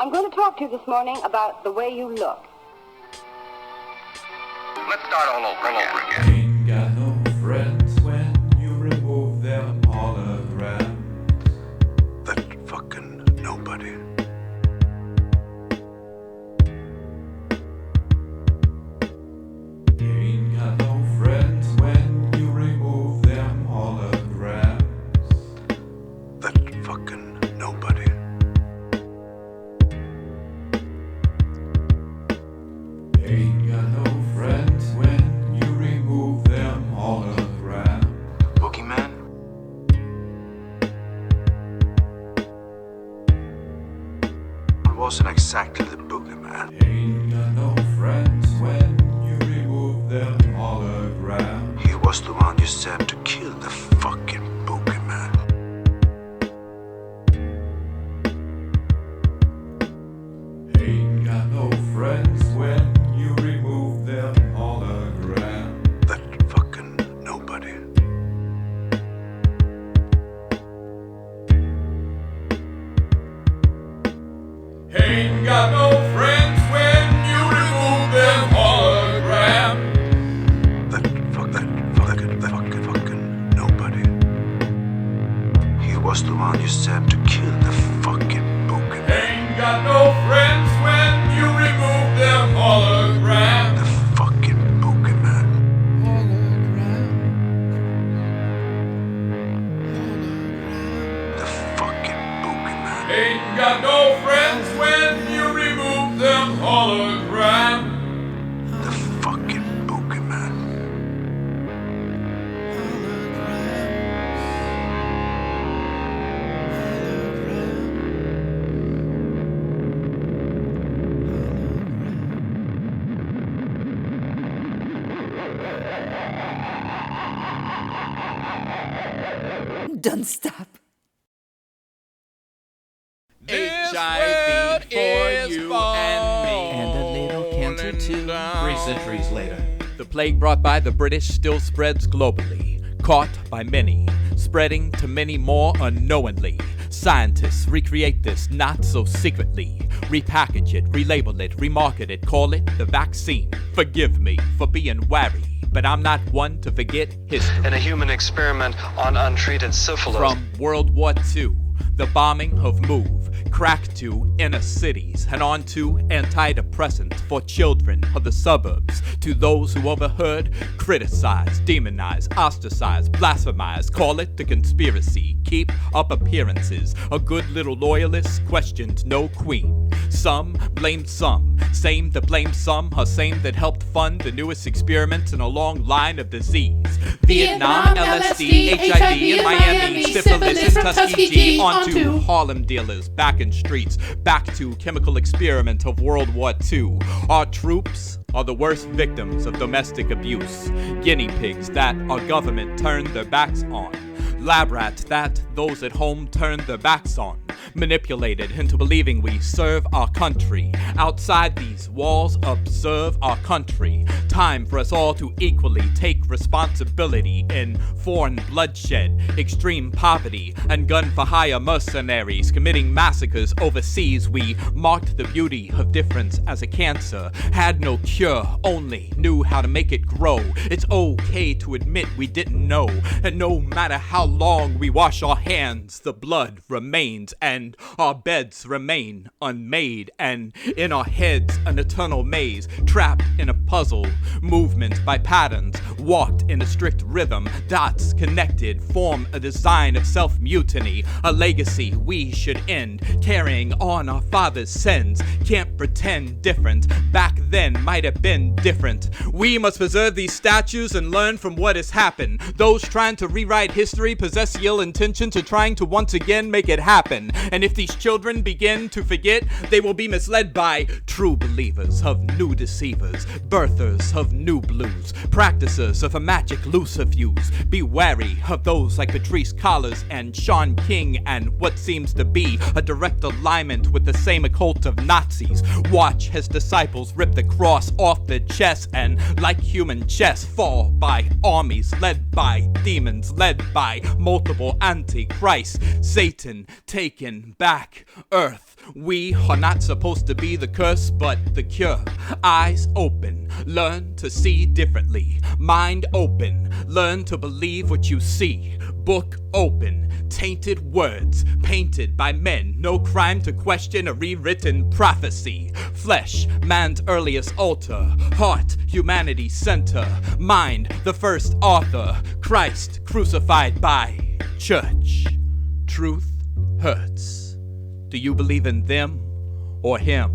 I'm going to talk to you this morning about the way you look. Let's start all over again. Ain't got no friends when you remove them holograms. That fucking nobody. Ain't got no friends when you remove them holograms. That fucking nobody. Ain't got no friends when you remove them holograms. Boogeyman? It wasn't exactly the boogeyman. Ain't got no friends when you remove them holograms. He was the one you sent to kill the fucking boogeyman. Ain't got no friends when you remove them holograms. That fucking nobody. Ain't got no friends when you remove them holograms. That fucking nobody. He was the one you sent to kill the fucking boogeyman. Ain't got no friends when you remove them holograms. The fucking boogeyman. The fucking boogeyman. Ain't got no friends when you remove them holograms. The fucking boogeyman. Don't stop. HIV for you and me. And a little cancer too. 3 centuries later. The plague brought by the British still spreads globally, caught by many, spreading to many more unknowingly. Scientists recreate this not so secretly, repackage it, relabel it, remarket it, call it the vaccine. Forgive me for being wary, but I'm not one to forget history. In a human experiment on untreated syphilis. From World War II, the bombing of Move, crack to inner cities, and on to antidepressants for children of the suburbs, to those who overheard, criticized, demonized, ostracized, blasphemized, call it the conspiracy, keep up appearances. A good little loyalist questioned no queen. Some blamed some, same that blamed some, are same that helped fund the newest experiments in a long line of disease. Vietnam, LSD, HIV in Miami, syphilis in Tuskegee, onto Harlem dealers back in streets, back to chemical experiment of World War II. Our troops are the worst victims of domestic abuse, guinea pigs that our government turned their backs on, lab rats that those at home turned their backs on, manipulated into believing we serve our country. Outside these walls, observe our country. Time for us all to equally take responsibility in foreign bloodshed, extreme poverty, and gun-for-hire mercenaries committing massacres overseas. We marked the beauty of difference as a cancer, had no cure, only knew how to make it grow. It's okay to admit we didn't know, and no matter how long we wash our hands, the blood remains, and our beds remain unmade, and in our heads an eternal maze, trapped in a puzzle, movement by patterns, walked in a strict rhythm, dots connected form a design of self-mutiny, a legacy we should end, carrying on our father's sins. Can't pretend different, back then might have been different. We must preserve these statues and learn from what has happened. Those trying to rewrite history possess the ill intention to trying to once again make it happen. And if these children begin to forget, they will be misled by true believers of new deceivers, birthers of new blues, practicers of a magic lucifuge. Be wary of those like Patrice Collars and Sean King and what seems to be a direct alignment with the same occult of Nazis. Watch as disciples rip the cross off their chest and like human chess fall by armies led by demons, led by multiple antichrists. Satan taken back, earth We are not supposed to be the curse, but the cure. Eyes open, learn to see differently. Mind open, learn to believe what you see. Book open, tainted words painted by men. No crime to question a rewritten prophecy. Flesh, man's earliest altar. Heart, humanity's center. Mind, the first author. Christ, crucified by church. Truth hurts. Do you believe in them or him?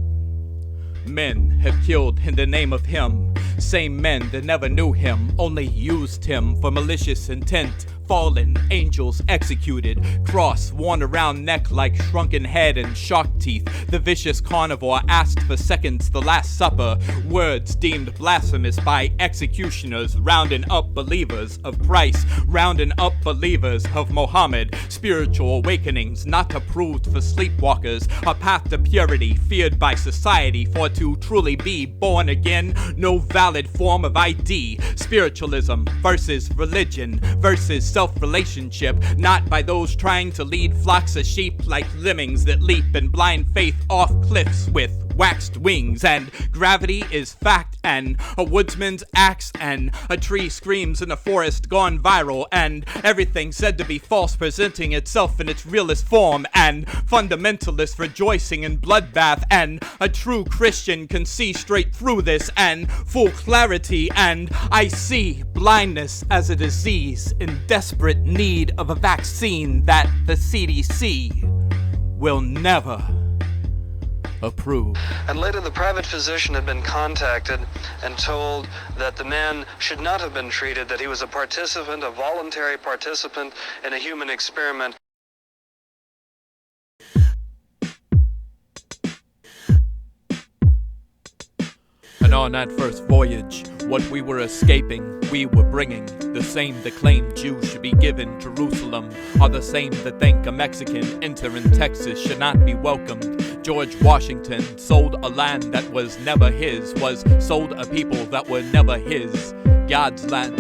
Men have killed in the name of him. Same men that never knew him, only used him for malicious intent. Fallen angels executed, cross worn around neck like shrunken head and shark teeth. The vicious carnivore asked for seconds, the Last Supper. Words deemed blasphemous by executioners, rounding up believers of Christ, rounding up believers of Mohammed. Spiritual awakenings not approved for sleepwalkers, a path to purity feared by society. For to truly be born again, no valid form of ID. Spiritualism versus religion versus self-relationship, not by those trying to lead flocks of sheep like lemmings that leap in blind faith off cliffs with waxed wings. And gravity is fact, and a woodsman's axe, and a tree screams in a forest gone viral, and everything said to be false presenting itself in its realest form, and fundamentalists rejoicing in bloodbath, and a true Christian can see straight through this and full clarity. And I see blindness as a disease in desperate need of a vaccine that the CDC will never approve. And later the private physician had been contacted and told that the man should not have been treated, that he was a participant, a voluntary participant in a human experiment. And on that first voyage, what we were escaping, we were bringing. The same that claim Jews should be given Jerusalem are the same that think a Mexican entering Texas should not be welcomed. George Washington sold a land that was never his, was sold a people that were never his. God's land,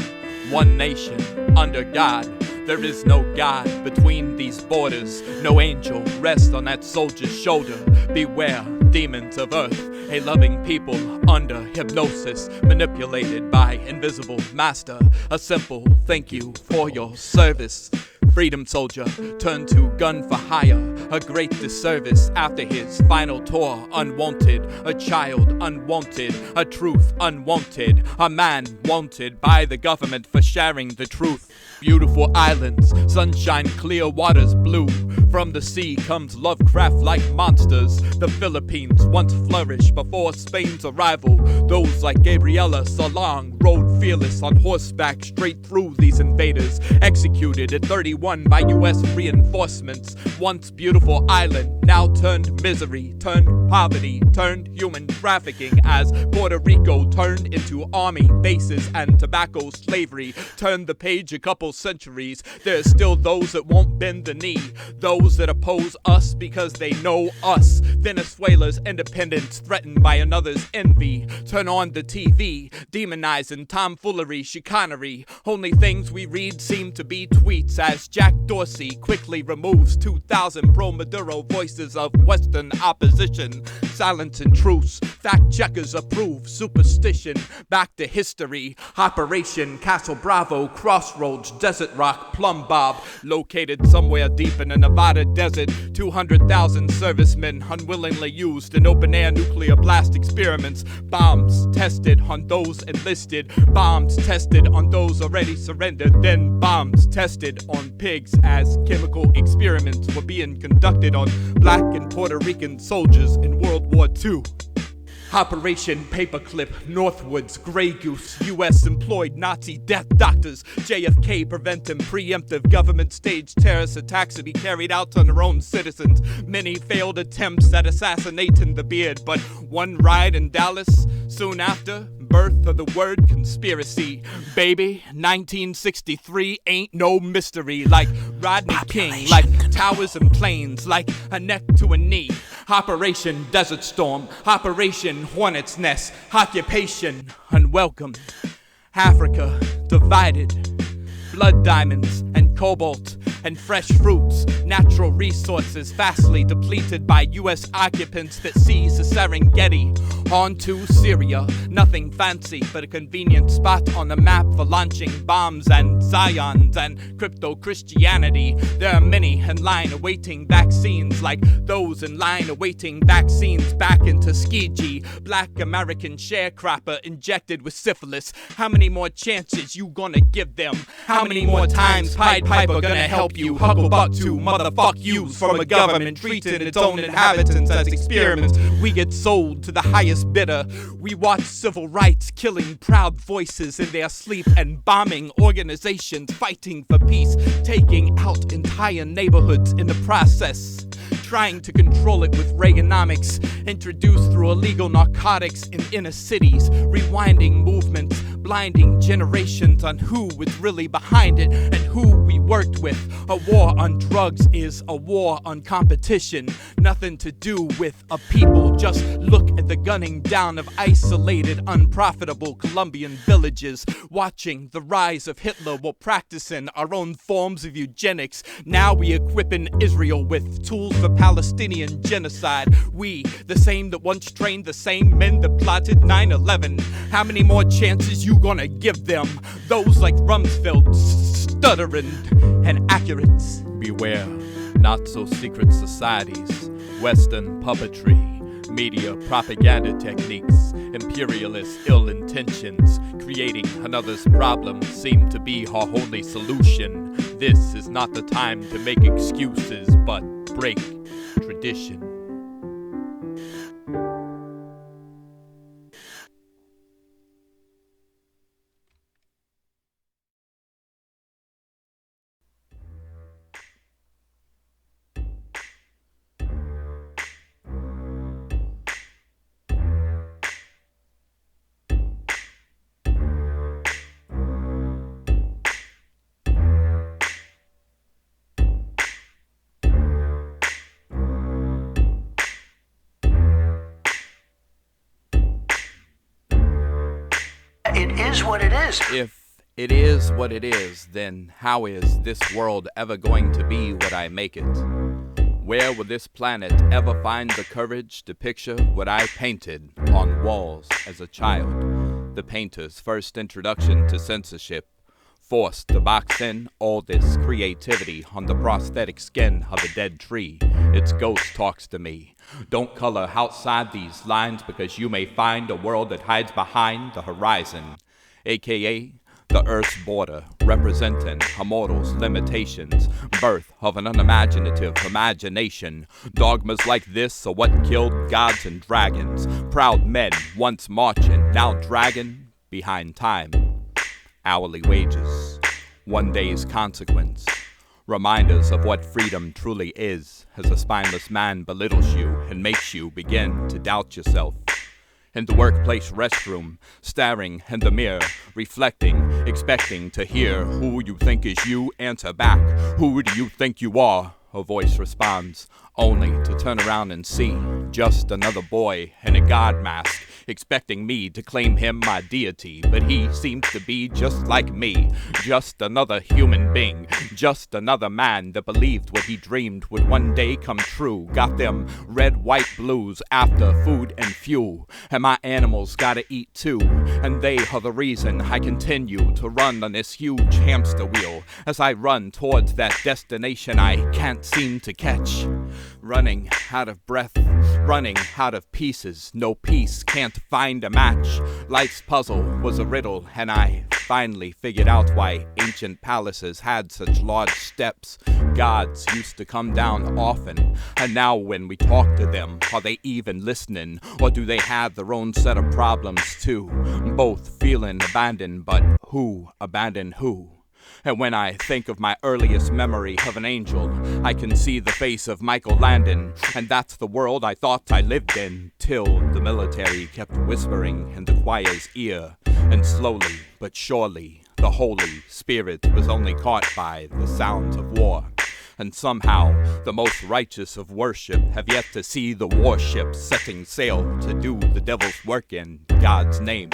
one nation, under God. There is no God between these borders. No angel rests on that soldier's shoulder. Beware, demons of earth, a loving people under hypnosis, manipulated by invisible master. A simple thank you for your service. Freedom soldier turned to gun for hire, a great disservice after his final tour. Unwanted, a child unwanted, a truth unwanted, a man wanted by the government for sharing the truth. Beautiful islands, sunshine, clear waters blue. From the sea comes Lovecraft like monsters. The Philippines once flourished before Spain's arrival. Those like Gabriela Salong rode fearless on horseback straight through these invaders. Executed at 31 by US reinforcements. Once beautiful island, now turned misery, turned poverty, turned human trafficking as Puerto Rico turned into army bases and tobacco slavery. Turned the page a couple centuries. There's still those that won't bend the knee, those that oppose us because they know us. Venezuela's independence threatened by another's envy. Turn on the TV, demonizing tomfoolery, chicanery. Only things we read seem to be tweets as Jack Dorsey quickly removes 2,000 pro-Maduro voices of Western opposition. Silence and truce, fact checkers approve superstition. Back to history, Operation Castle Bravo, Crossroads, Desert Rock, Plum Bob, located somewhere deep in the Nevada desert. 200,000 servicemen unwillingly used in open-air nuclear blast experiments. Bombs tested on those enlisted, bombs tested on those already surrendered, then bombs tested on pigs as chemical experiments were being conducted on black and Puerto Rican soldiers in World War II. Operation Paperclip, Northwoods, Grey Goose, U.S. employed Nazi death doctors. JFK preventing preemptive government staged terrorist attacks to be carried out on their own citizens. Many failed attempts at assassinating the beard, but one riot in Dallas soon after, birth of the word conspiracy. Baby, 1963 ain't no mystery. Like Rodney King, like towers and planes, like a neck to a knee. Operation Desert Storm, Operation Hornet's Nest, Occupation Unwelcome. Africa divided, blood diamonds and cobalt, and fresh fruits, natural resources vastly depleted by U.S. occupants that seize the Serengeti. On to Syria, nothing fancy but a convenient spot on the map for launching bombs and Zions and crypto-Christianity. There are many in line awaiting vaccines, like those in line awaiting vaccines back in Tuskegee. Black American sharecropper injected with syphilis. How many more chances you gonna give them? How many more times Pied Piper gonna help you? Hucklebuck to motherfuck yous from a government treating its own inhabitants as experiments. We get sold to the highest bidder. We watch civil rights killing proud voices in their sleep and bombing organizations fighting for peace, taking out entire neighborhoods in the process. Trying to control it with Reaganomics, introduced through illegal narcotics in inner cities, rewinding movements, blinding generations on who was really behind it and who we worked with. A war on drugs is a war on competition, nothing to do with a people. Just look at the gunning down of isolated, unprofitable Colombian villages, watching the rise of Hitler while practicing our own forms of eugenics. Now we equipping Israel with tools for Palestinian genocide. We, the same that once trained the same men that plotted 9/11. How many more chances you gonna give them? Those like Rumsfeld, stuttering and accurate. Beware, not-so-secret societies, Western puppetry, media propaganda techniques, imperialist ill intentions, creating another's problem seem to be our only solution. This is not the time to make excuses, but break tradition. It is what it is. If it is what it is, then how is this world ever going to be what I make it? Where will this planet ever find the courage to picture what I painted on walls as a child? The painter's first introduction to censorship, forced to box in all this creativity on the prosthetic skin of a dead tree. Its ghost talks to me. Don't color outside these lines because you may find a world that hides behind the horizon, aka the Earth's border, representing a mortal's limitations, birth of an unimaginative imagination. Dogmas like this are what killed gods and dragons, proud men once marching, now dragging behind time. Hourly wages, one day's consequence, reminders of what freedom truly is, as a spineless man belittles you and makes you begin to doubt yourself. In the workplace restroom, staring in the mirror, reflecting, expecting to hear who you think is you answer back. Who do you think you are? A voice responds, only to turn around and see just another boy in a god mask, expecting me to claim him my deity. But he seems to be just like me, just another human being, just another man that believed what he dreamed would one day come true. Got them red, white blues after food and fuel, and my animals gotta eat too, and they are the reason I continue to run on this huge hamster wheel as I run towards that destination I can't seem to catch. Running out of breath, running out of pieces, no piece can't find a match. Life's puzzle was a riddle, and I finally figured out why ancient palaces had such large steps. Gods used to come down often, and now when we talk to them, are they even listening? Or do they have their own set of problems too? Both feeling abandoned, but who abandoned who? And when I think of my earliest memory of an angel, I can see the face of Michael Landon, and that's the world I thought I lived in, till the military kept whispering in the choir's ear, and slowly but surely the Holy Spirit was only caught by the sounds of war. And somehow the most righteous of worship have yet to see the warship setting sail to do the devil's work in God's name.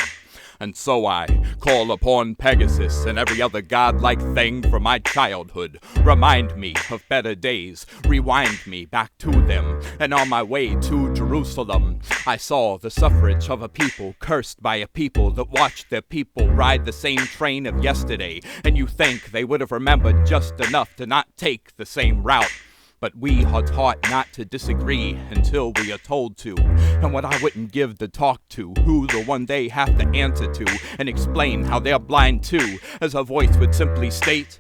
And so I call upon Pegasus and every other godlike thing from my childhood. Remind me of better days, rewind me back to them. And on my way to Jerusalem, I saw the suffrage of a people cursed by a people that watched their people ride the same train of yesterday. And you think they would have remembered just enough to not take the same route. But we are taught not to disagree until we are told to. And what I wouldn't give to talk to, who the one day have to answer to, and explain how they're blind too, as a voice would simply state,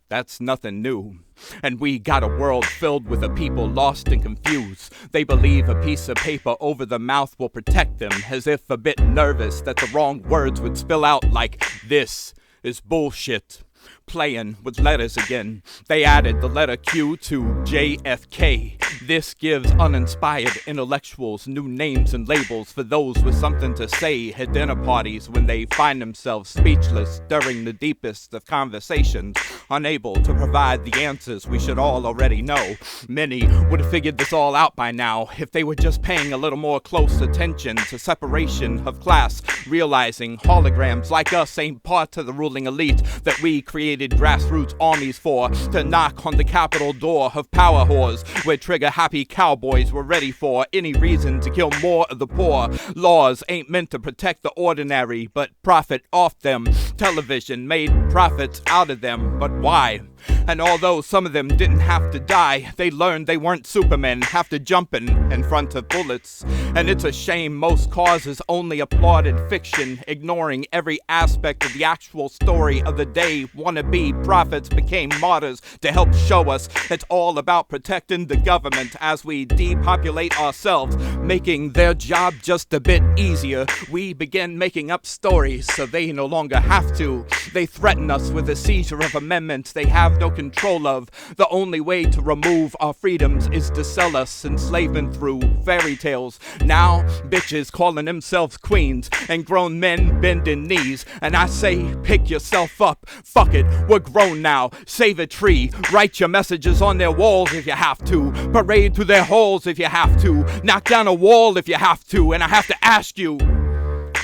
that's nothing new. And we got a world filled with a people lost and confused. They believe a piece of paper over the mouth will protect them, as if a bit nervous that the wrong words would spill out like, this is bullshit. Playing with letters again. They added the letter Q to JFK. This gives uninspired intellectuals new names and labels for those with something to say at dinner parties when they find themselves speechless during the deepest of conversations, unable to provide the answers we should all already know. Many would have figured this all out by now if they were just paying a little more close attention to separation of class, realizing holograms like us ain't part of the ruling elite that we created grassroots armies for, to knock on the Capitol door of power whores, where trigger-happy cowboys were ready for any reason to kill more of the poor. Laws ain't meant to protect the ordinary, but profit off them. Television made profits out of them, but why? And although some of them didn't have to die, they learned they weren't Supermen after jumping in front of bullets. And it's a shame most causes only applauded fiction, ignoring every aspect of the actual story of the day. Wannabe prophets became martyrs to help show us it's all about protecting the government as we depopulate ourselves, making their job just a bit easier. We begin making up stories so they no longer have to. They threaten us with a seizure of amendments they have no control of. The only way to remove our freedoms is to sell us, enslavement through fairy tales. Now, bitches calling themselves queens and grown men bending knees. And I say, pick yourself up. Fuck it, we're grown now. Save a tree. Write your messages on their walls if you have to. Parade through their halls if you have to. Knock down a wall if you have to. And I have to ask you,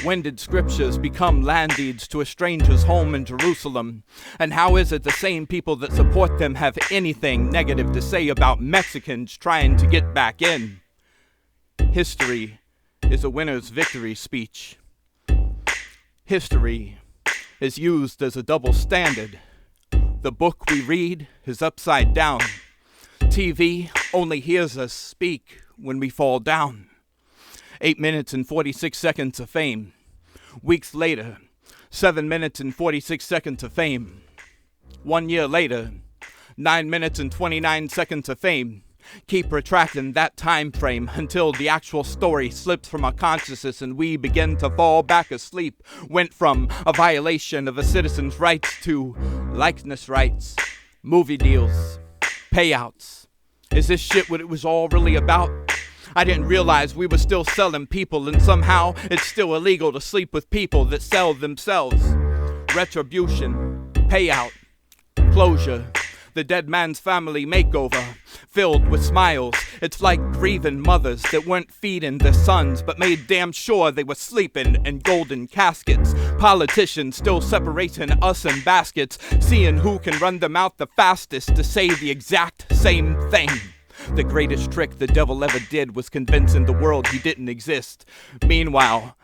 when did scriptures become land deeds to a stranger's home in Jerusalem? And how is it the same people that support them have anything negative to say about Mexicans trying to get back in? History is a winner's victory speech. History is used as a double standard. The book we read is upside down. TV only hears us speak when we fall down. 8 minutes and 46 seconds of fame. Weeks later, 7 minutes and 46 seconds of fame. 1 year later, 9 minutes and 29 seconds of fame. Keep retracting that time frame until the actual story slips from our consciousness and we begin to fall back asleep. Went from a violation of a citizen's rights to likeness rights, movie deals, payouts. Is this shit what it was all really about? I didn't realize we were still selling people, and somehow it's still illegal to sleep with people that sell themselves. Retribution, payout, closure, the dead man's family makeover, filled with smiles. It's like grieving mothers that weren't feeding their sons, but made damn sure they were sleeping in golden caskets. Politicians still separating us in baskets, seeing who can run their mouth the fastest to say the exact same thing. The greatest trick the devil ever did was convincing the world he didn't exist. Meanwhile,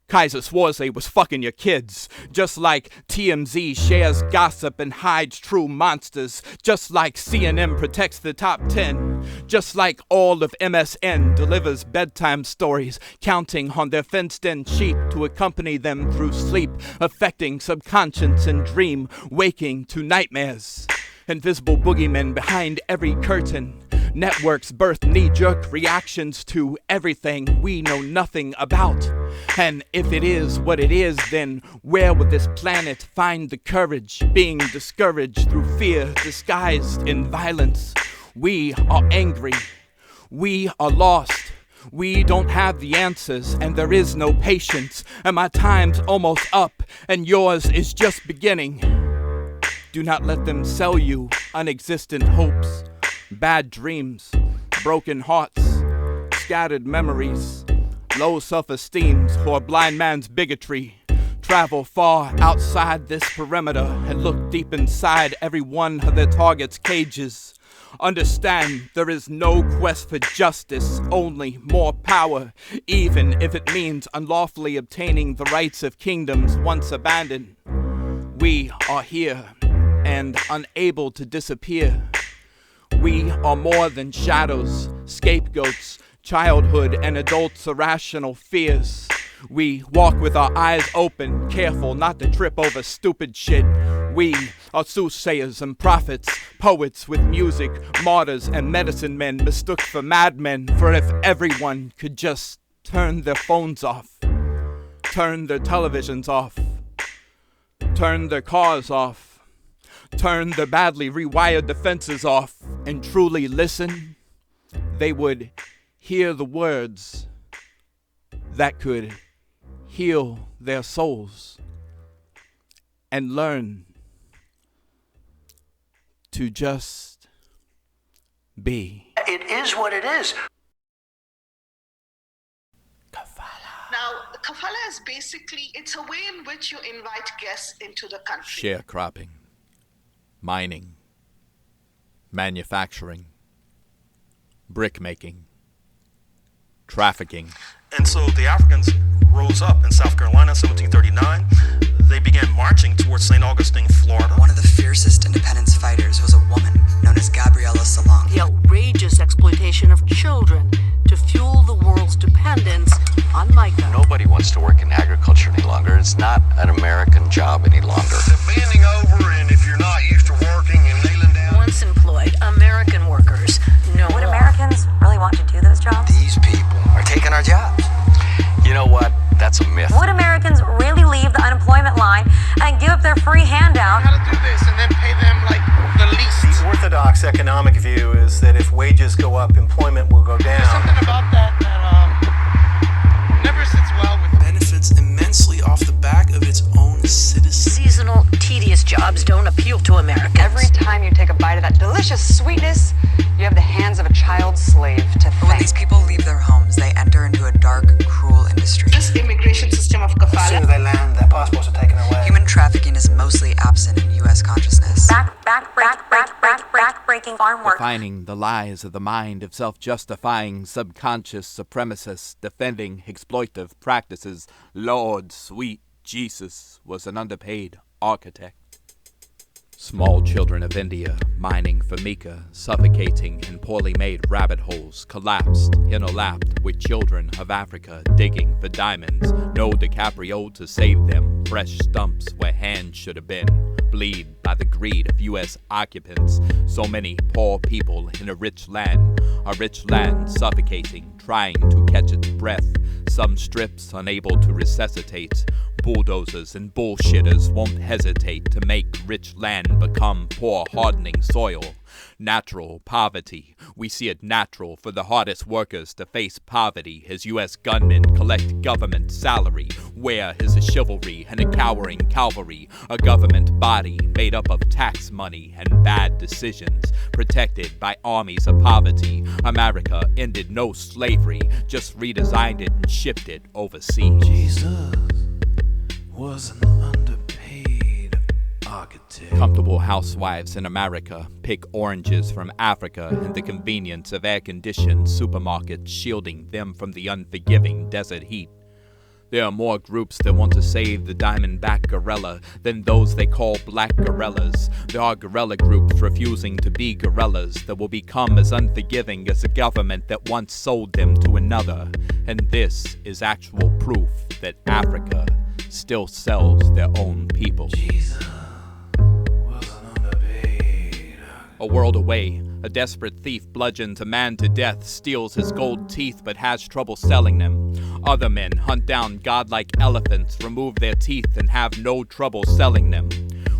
Kaiser Swarze was fucking your kids. Just like TMZ shares gossip and hides true monsters. Just like CNN protects the top 10. Just like all of MSN delivers bedtime stories, counting on their fenced-in sheep to accompany them through sleep, affecting subconscious and dream, waking to nightmares. Invisible boogeymen behind every curtain. Networks birth knee-jerk reactions to everything we know nothing about. And if it is what it is, then where would this planet find the courage, being discouraged through fear disguised in violence? We are angry. We are lost. We don't have the answers, and there is no patience. And my time's almost up, and yours is just beginning. Do not let them sell you unexistent hopes. Bad dreams, broken hearts, scattered memories, low self-esteem or blind man's bigotry. travel far outside this perimeter and look deep inside every one of their target's cages. Understand there is no quest for justice, only more power, even if it means unlawfully obtaining the rights of kingdoms once abandoned. We are here and unable to disappear. We are more than shadows, scapegoats, childhood and adults' irrational fears. We walk with our eyes open, careful not to trip over stupid shit. We are soothsayers and prophets, poets with music, martyrs and medicine men mistook for madmen. For if everyone could just turn their phones off, turn their televisions off, turn their cars off, turn their badly rewired defenses off, and truly listen, they would hear the words that could heal their souls and learn to just be. It is what it is. Now, kafala is basically, it's a way in which you invite guests into the country. Sharecropping, mining, manufacturing, brickmaking, trafficking. And so the Africans rose up in South Carolina in 1739. They began marching towards St. Augustine, Florida. One of the fiercest independence fighters was a woman known as Gabriella Salong. The outrageous exploitation of children to fuel the world's dependence on mica. Nobody wants to work in agriculture any longer. It's not an American job any longer. The bending over, and if you're not used to working and kneeling down. Once employed American workers, no Would more. Americans really want to do those jobs? These people are taking our jobs. You know what? That's a myth. Would Americans really leave the unemployment line and give up their free handout? How to do this and then pay them like the least. The orthodox economic view is that if wages go up, employment will go down. There's something about that never sits well with benefits immensely off the back of its own citizens. Seasonal, tedious jobs don't appeal to Americans. Every time you take a bite of that delicious sweetness, you have the hands of a child slave to When thank. these people leave their homes, they enter into a dark, cruel industry. This immigration system of As soon as kafala. they land, their passports are taken away. Human trafficking is mostly absent in U.S. consciousness. Back-breaking farm work. Defining the lies of the mind of self-justifying subconscious supremacists defending exploitive practices. Lord, sweet Jesus was an underpaid architect. Small children of India mining for mica, suffocating in poorly made rabbit holes, collapsed, interlapped with children of Africa digging for diamonds. No DiCaprio to save them, fresh stumps where hands should have been. Bleed by the greed of U.S. occupants. So many poor people in a rich land suffocating, trying to catch its breath. Some strips unable to resuscitate. Bulldozers and bullshitters won't hesitate to make rich land become poor, hardening soil. Natural poverty. We see it natural for the hardest workers to face poverty as U.S. gunmen collect government salary. Where is the chivalry and a cowering cavalry? A government body made up of tax money and bad decisions, protected by armies of poverty. America ended no slavery, just redesigned it and shipped it overseas. Jesus was an underpaid architect. Comfortable housewives in America pick oranges from Africa in the convenience of air-conditioned supermarkets, shielding them from the unforgiving desert heat. There are more groups that want to save the diamondback gorilla than those they call black gorillas. There are gorilla groups refusing to be gorillas that will become as unforgiving as a government that once sold them to another. And this is actual proof that Africa still sells their own people. Jesus was an underpaid. A world away, a desperate thief bludgeons a man to death, steals his gold teeth but has trouble selling them. Other men hunt down godlike elephants, remove their teeth and have no trouble selling them.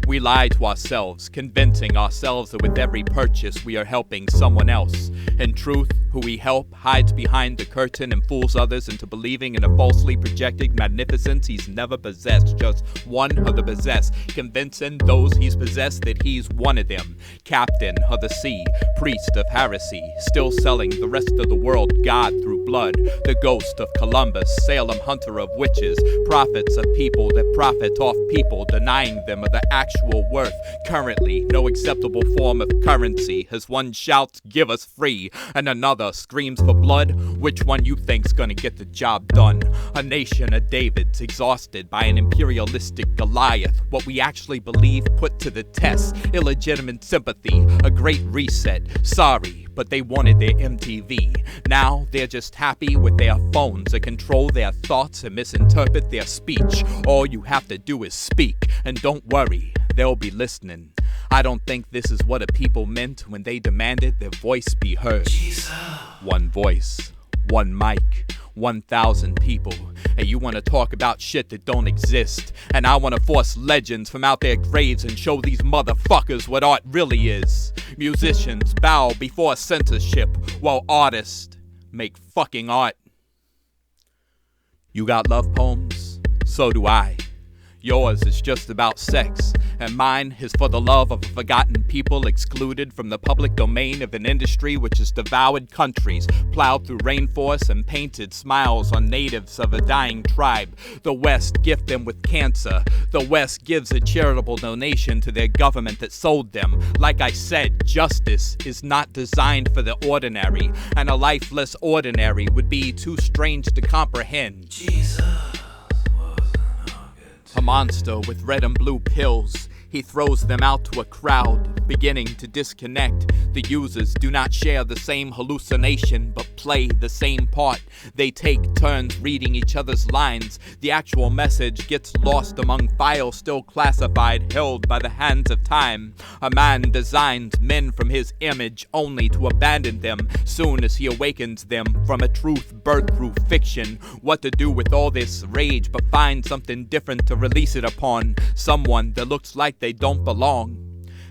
We lie to ourselves, convincing ourselves that with every purchase we are helping someone else. In truth, who we help hides behind the curtain and fools others into believing in a falsely projected magnificence he's never possessed, just one of the possessed, convincing those he's possessed that he's one of them. Captain of the sea, priest of heresy, still selling the rest of the world God through blood. The ghost of Columbus, Salem hunter of witches, prophets of people that profit off people, denying them of the actual worth. Currently, no acceptable form of currency, as one shouts, "Give us free," and another screams for blood. Which one you think's gonna get the job done? A nation of Davids, exhausted by an imperialistic Goliath. What we actually believe put to the test. Illegitimate sympathy, a great reset. Sorry, but they wanted their MTV. Now they're just happy with their phones that control their thoughts and misinterpret their speech. All you have to do is speak, and don't worry, they'll be listening. I don't think this is what a people meant when they demanded their voice be heard. Jesus. One voice, one mic, 1,000 people. And you want to talk about shit that don't exist. And I want to force legends from out their graves and show these motherfuckers what art really is. Musicians bow before censorship, while artists make fucking art. You got love poems? So do I. Yours is just about sex, and mine is for the love of a forgotten people excluded from the public domain of an industry which has devoured countries, plowed through rainforests, and painted smiles on natives of a dying tribe. The West gift them with cancer. The West gives a charitable donation to their government that sold them. Like I said, justice is not designed for the ordinary, and a lifeless ordinary would be too strange to comprehend. Jesus. A monster with red and blue pills. He throws them out to a crowd, beginning to disconnect. The users do not share the same hallucination, but play the same part. They take turns reading each other's lines. The actual message gets lost among files still classified, held by the hands of time. A man designs men from his image only to abandon them soon as he awakens them from a truth birthed through fiction. What to do with all this rage but find something different to release it upon. Someone that looks like they don't belong.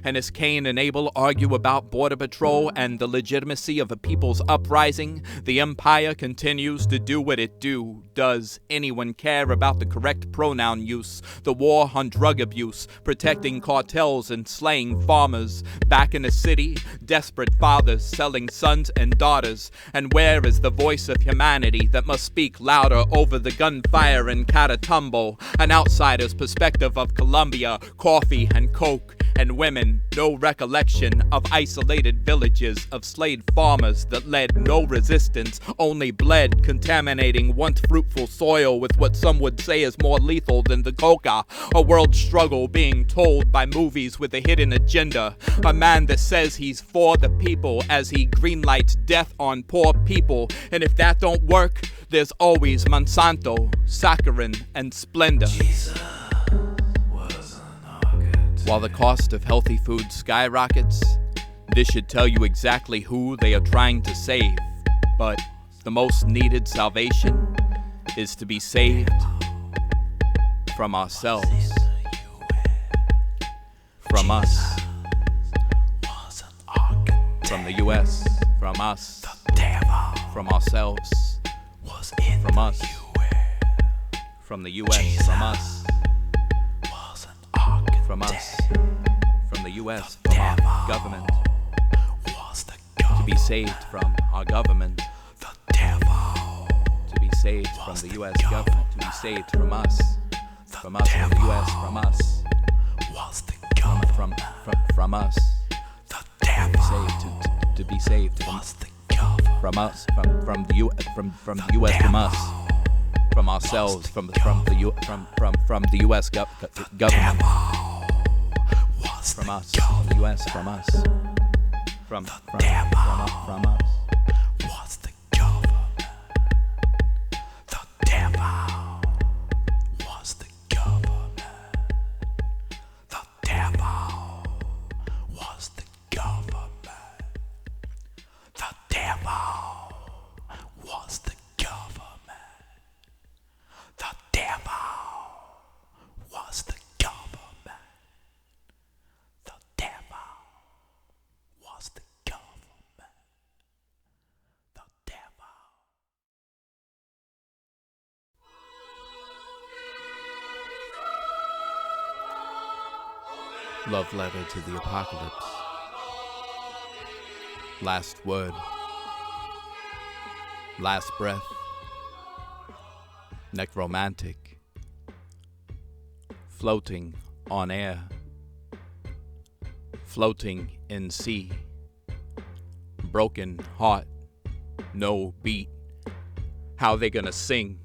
And as Cain and Abel argue about border patrol and the legitimacy of a people's uprising, the empire continues to do what it do. Does anyone care about the correct pronoun use? The war on drug abuse, protecting cartels and slaying farmers. Back in the city, desperate fathers selling sons and daughters. And where is the voice of humanity that must speak louder over the gunfire in Catatumbo? An outsider's perspective of Colombia, coffee and coke and women. No recollection of isolated villages of slaved farmers that led no resistance, only bled, contaminating once fruitful soil with what some would say is more lethal than the coca. A world struggle being told by movies with a hidden agenda. A man that says he's for the people as he greenlights death on poor people. And if that don't work, there's always Monsanto, saccharin, and Splenda. Jesus. While the cost of healthy food skyrockets, this should tell you exactly who they are trying to save. But the most needed salvation is to be saved from ourselves. From us. From the US. From us. From ourselves. From us. From the US. From us. From us, from the US, from our government, to be saved from our government, to be saved from the US government, to be saved from us, from the US, from us, from us, to be saved from us, from the US, from us, from ourselves, from the US government. From us, from the US, from us, from us. Was the government? The devil was the government. The devil was the government. The devil was the government. The devil was the government. Love letter to the apocalypse. Last word. Last breath. Necromantic. Floating on air. Floating in sea. Broken heart. No beat. How they gonna sing?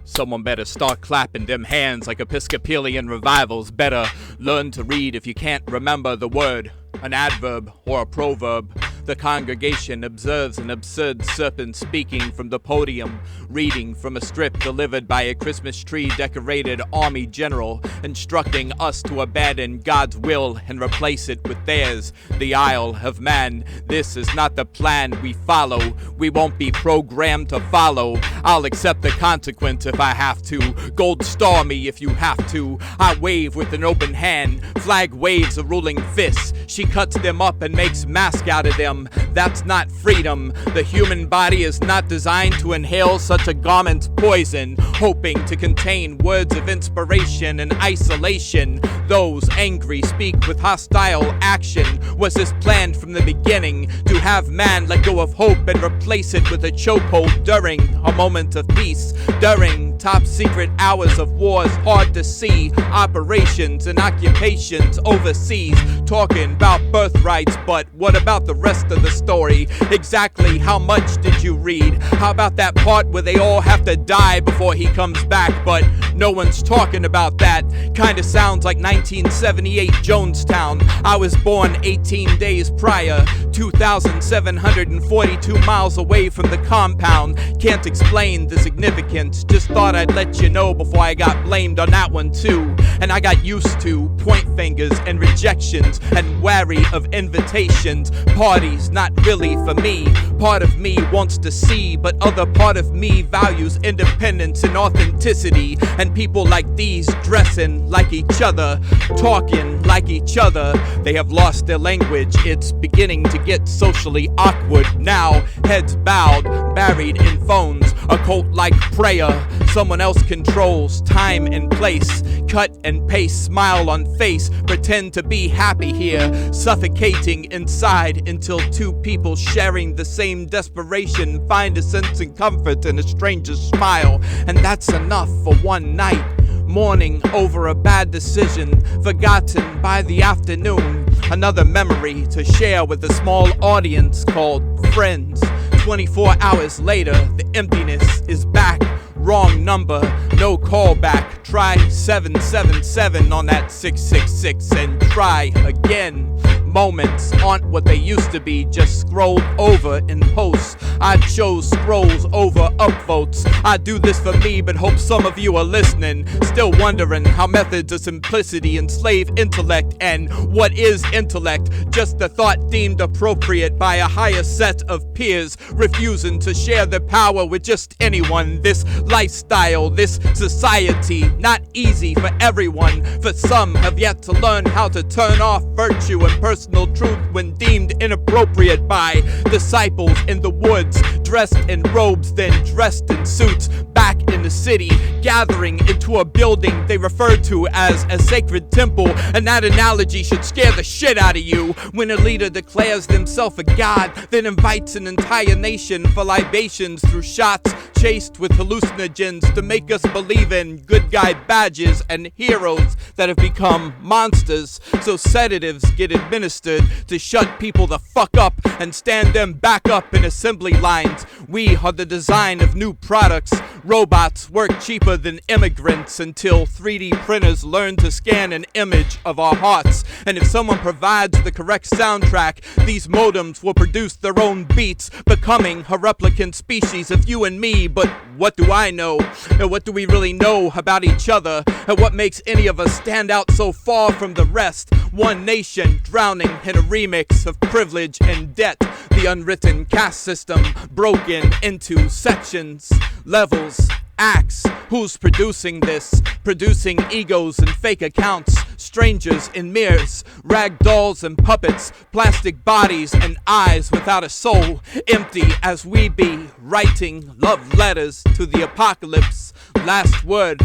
Someone better start clapping them hands like Episcopalian revivals. Better learn to read if you can't remember the word, an adverb or a proverb. The congregation observes an absurd serpent speaking from the podium, reading from a strip delivered by a Christmas tree decorated army general, instructing us to abandon God's will and replace it with theirs, the Isle of Man. This is not the plan we follow. We won't be programmed to follow. I'll accept the consequence if I have to. Gold star me if you have to. I wave with an open hand. Flag waves a ruling fist. She cuts them up and makes mask out of them. That's not freedom. The human body is not designed to inhale such a garment's poison, hoping to contain words of inspiration and isolation. Those angry speak with hostile action. Was this planned from the beginning? To have man let go of hope and replace it with a chokehold during a moment of peace, during top secret hours of wars hard to see, operations and occupations overseas, talking about birthrights, but what about the rest of the story? Exactly how much did you read? How about that part where they all have to die before he comes back, but no one's talking about that? Kinda sounds like 1978 Jonestown. I was born 18 days prior, 2,742 miles away from the compound. Can't explain the significance, just thought I'd let you know before I got blamed on that one too. And I got used to point fingers and rejections and wary of invitations. Parties not really for me. Part of me wants to see, but other part of me values independence and authenticity. And people like these dressing like each other, talking like each other. They have lost their language. It's beginning to get socially awkward now. Heads bowed, buried in phones. A cult-like prayer. Someone else controls time and place. Cut and paste, smile on face. Pretend to be happy here. Suffocating inside until two people sharing the same desperation find a sense and comfort in a stranger's smile. And that's enough for one night. Mourning over a bad decision, forgotten by the afternoon. Another memory to share with a small audience called friends. 24 hours later, the emptiness is back. Wrong number, no callback. Try 777 on that 666 and try again. Moments aren't what they used to be, just scrolled over in posts. I chose scrolls over upvotes. I do this for me, but hope some of you are listening. Still wondering how methods of simplicity enslave intellect. And what is intellect? Just the thought deemed appropriate by a higher set of peers, refusing to share their power with just anyone. This lifestyle, this society, not easy for everyone. For some have yet to learn how to turn off virtue and personal truth when deemed inappropriate by disciples in the woods, dressed in robes, then dressed in suits, back in the city, gathering into a building they refer to as a sacred temple. And that analogy should scare the shit out of you when a leader declares themselves a god, then invites an entire nation for libations through shots chased with hallucinogens to make us believe in good guy badges and heroes that have become monsters. So sedatives get administered to shut people the fuck up and stand them back up in assembly lines. We are the design of new products. Robots work cheaper than immigrants until 3D printers learn to scan an image of our hearts. And if someone provides the correct soundtrack, these modems will produce their own beats, becoming a replicant species of you and me. But what do I know? And what do we really know about each other? And what makes any of us stand out so far from the rest? One nation drowning in a remix of privilege and debt. The unwritten caste system broken into sections, levels, acts. Who's producing this? Producing egos and fake accounts, strangers in mirrors, rag dolls and puppets, plastic bodies and eyes without a soul, empty as we be, writing love letters to the apocalypse. Last word,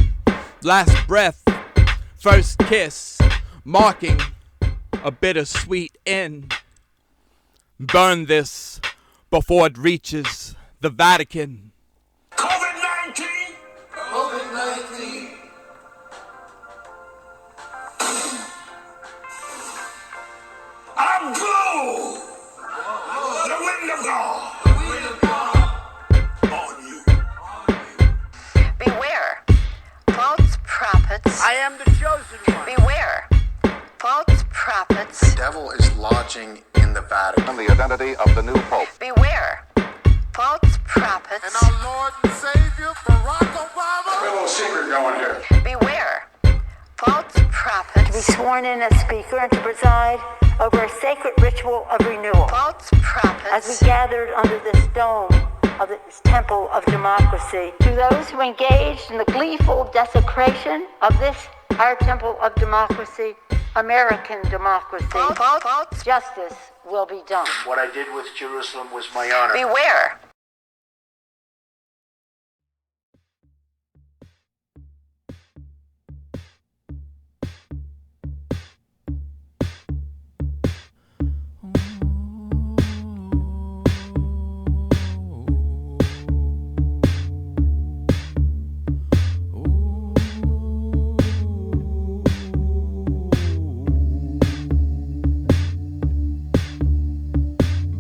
last breath, first kiss, marking a bittersweet end. Burn this before it reaches the Vatican. COVID-19! COVID-19! I'm blue! The wind of God! The wind of God! On you. Beware, false prophets. I am the chosen one. Beware, false prophets. The devil is lodging in the Vatican. And the identity of the new pope. Beware, false prophets. And our Lord and Savior, Barack Obama. We have a little secret going here. Beware, false prophets. To be sworn in as speaker and to preside over a sacred ritual of renewal. False prophets. As we gathered under this dome of this temple of democracy, to those who engaged in the gleeful desecration of this, our temple of democracy, American democracy, false justice will be done. What I did with Jerusalem was my honor. Beware.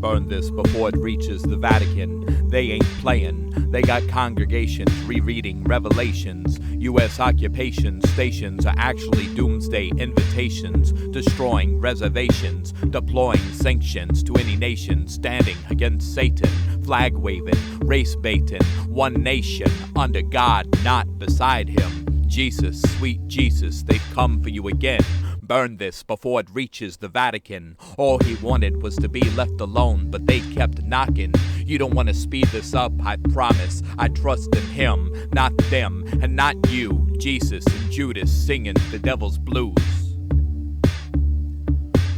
Burn this before it reaches the Vatican. They ain't playing. They got congregations rereading Revelations. U.S. occupation stations are actually doomsday invitations, destroying reservations, deploying sanctions to any nation standing against Satan, flag waving, race baiting, one nation under God, not beside him. Jesus, sweet Jesus, they've come for you again. Burn this before it reaches the Vatican. All he wanted was to be left alone, but they kept knocking. You don't want to speed this up, I promise. I trust in him, not them, and not you. Jesus and Judas singing the devil's blues.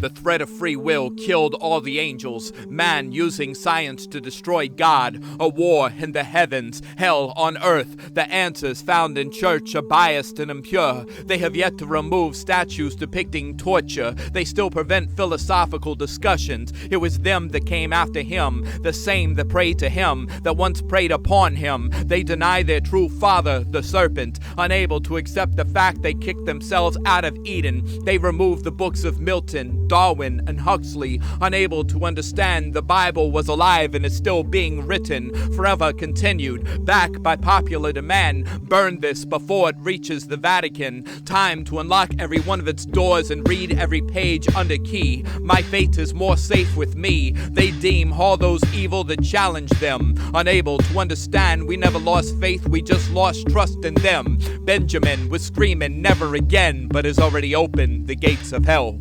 The threat of free will killed all the angels, man using science to destroy God, a war in the heavens, hell on earth. The answers found in church are biased and impure. They have yet to remove statues depicting torture. They still prevent philosophical discussions. It was them that came after him, the same that prayed to him, that once preyed upon him. They deny their true father, the serpent, unable to accept the fact they kicked themselves out of Eden. They removed the books of Milton, Darwin, and Huxley, unable to understand the Bible was alive and is still being written, forever continued, back by popular demand. Burn this before it reaches the Vatican. Time to unlock every one of its doors and read every page under key. My fate is more safe with me. They deem all those evil that challenge them. Unable to understand, we never lost faith, we just lost trust in them. Benjamin was screaming never again, but has already opened the gates of hell.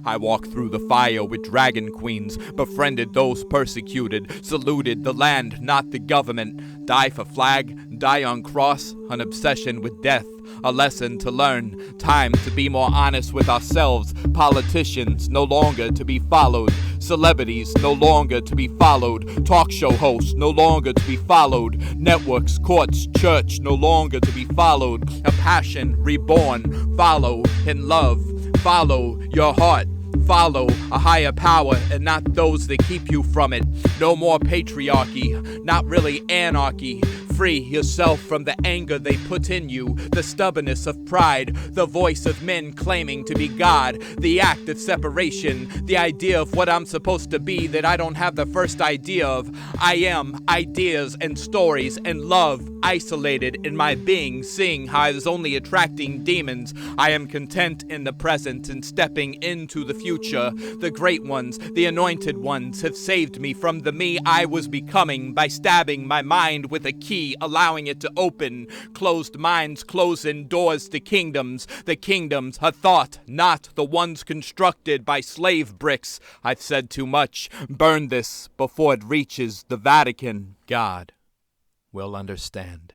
I walked through the fire with dragon queens, befriended those persecuted, saluted the land, not the government. Die for flag, die on cross, an obsession with death, a lesson to learn. Time to be more honest with ourselves. Politicians no longer to be followed. Celebrities no longer to be followed. Talk show hosts no longer to be followed. Networks, courts, church no longer to be followed. A passion reborn. Follow in love. Follow your heart. Follow a higher power and not those that keep you from it. No more patriarchy, not really anarchy. Free yourself from the anger they put in you, the stubbornness of pride, the voice of men claiming to be God, the act of separation, the idea of what I'm supposed to be that I don't have the first idea of. I am ideas and stories and love, isolated in my being, seeing how I was only attracting demons. I am content in the present and stepping into the future. The great ones, the anointed ones, have saved me from the me I was becoming by stabbing my mind with a key, allowing it to open. Closed minds closing doors to kingdoms. The kingdoms are thought, not the ones constructed by slave bricks. I've said too much. Burn this before it reaches the Vatican. God will understand.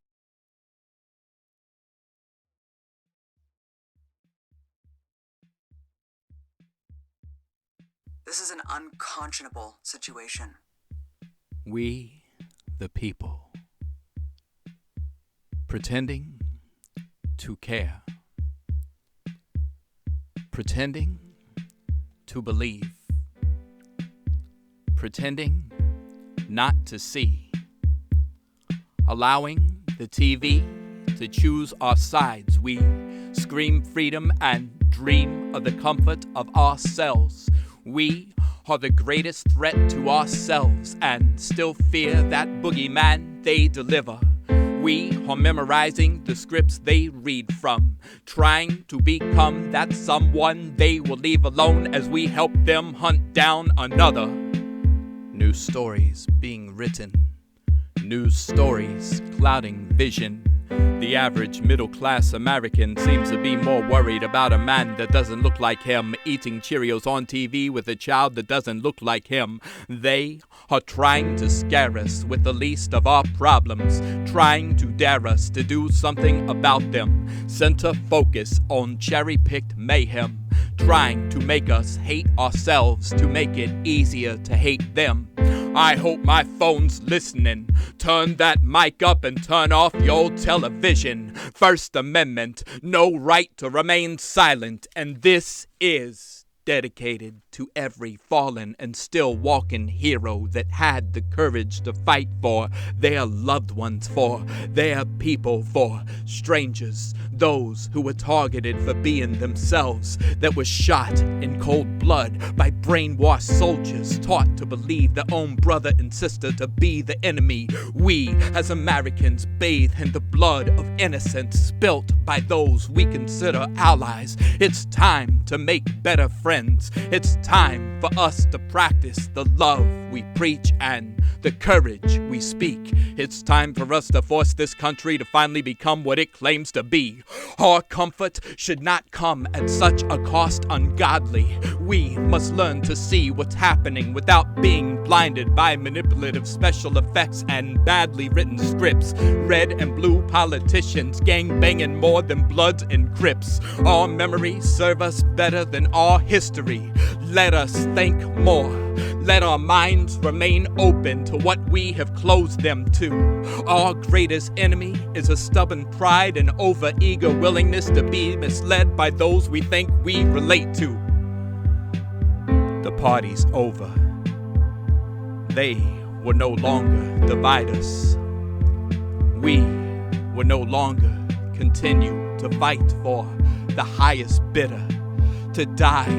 This is an unconscionable situation. We, the people, pretending to care, pretending to believe, pretending not to see, allowing the TV to choose our sides. We scream freedom and dream of the comfort of ourselves. We are the greatest threat to ourselves and still fear that boogeyman they deliver. We are memorizing the scripts they read from, trying to become that someone they will leave alone as we help them hunt down another. New stories being written, news stories clouding vision. The average middle-class American seems to be more worried about a man that doesn't look like him eating Cheerios on TV with a child that doesn't look like him. They are trying to scare us with the least of our problems, trying to dare us to do something about them. Center focus on cherry-picked mayhem, trying to make us hate ourselves to make it easier to hate them. I hope my phone's listening. Turn that mic up and turn off your television. First Amendment, no right to remain silent. And this is dedicated to every fallen and still walking hero that had the courage to fight for their loved ones, for their people, for strangers, those who were targeted for being themselves, that were shot in cold blood by brainwashed soldiers taught to believe their own brother and sister to be the enemy. We as Americans bathe in the blood of innocence spilt by those we consider allies. It's time to make better friends. It's time for us to practice the love we preach and the courage we speak. It's time for us to force this country to finally become what it claims to be. Our comfort should not come at such a cost ungodly. We must learn to see what's happening without being blinded by manipulative special effects and badly written scripts. Red and blue politicians gang banging more than Bloods and Crips. Our memories serve us better than our history. Let us think more. Let our minds remain open to what we have closed them to. Our greatest enemy is a stubborn pride and over-eager willingness to be misled by those we think we relate to. The party's over. They will no longer divide us. We will no longer continue to fight for the highest bidder, to die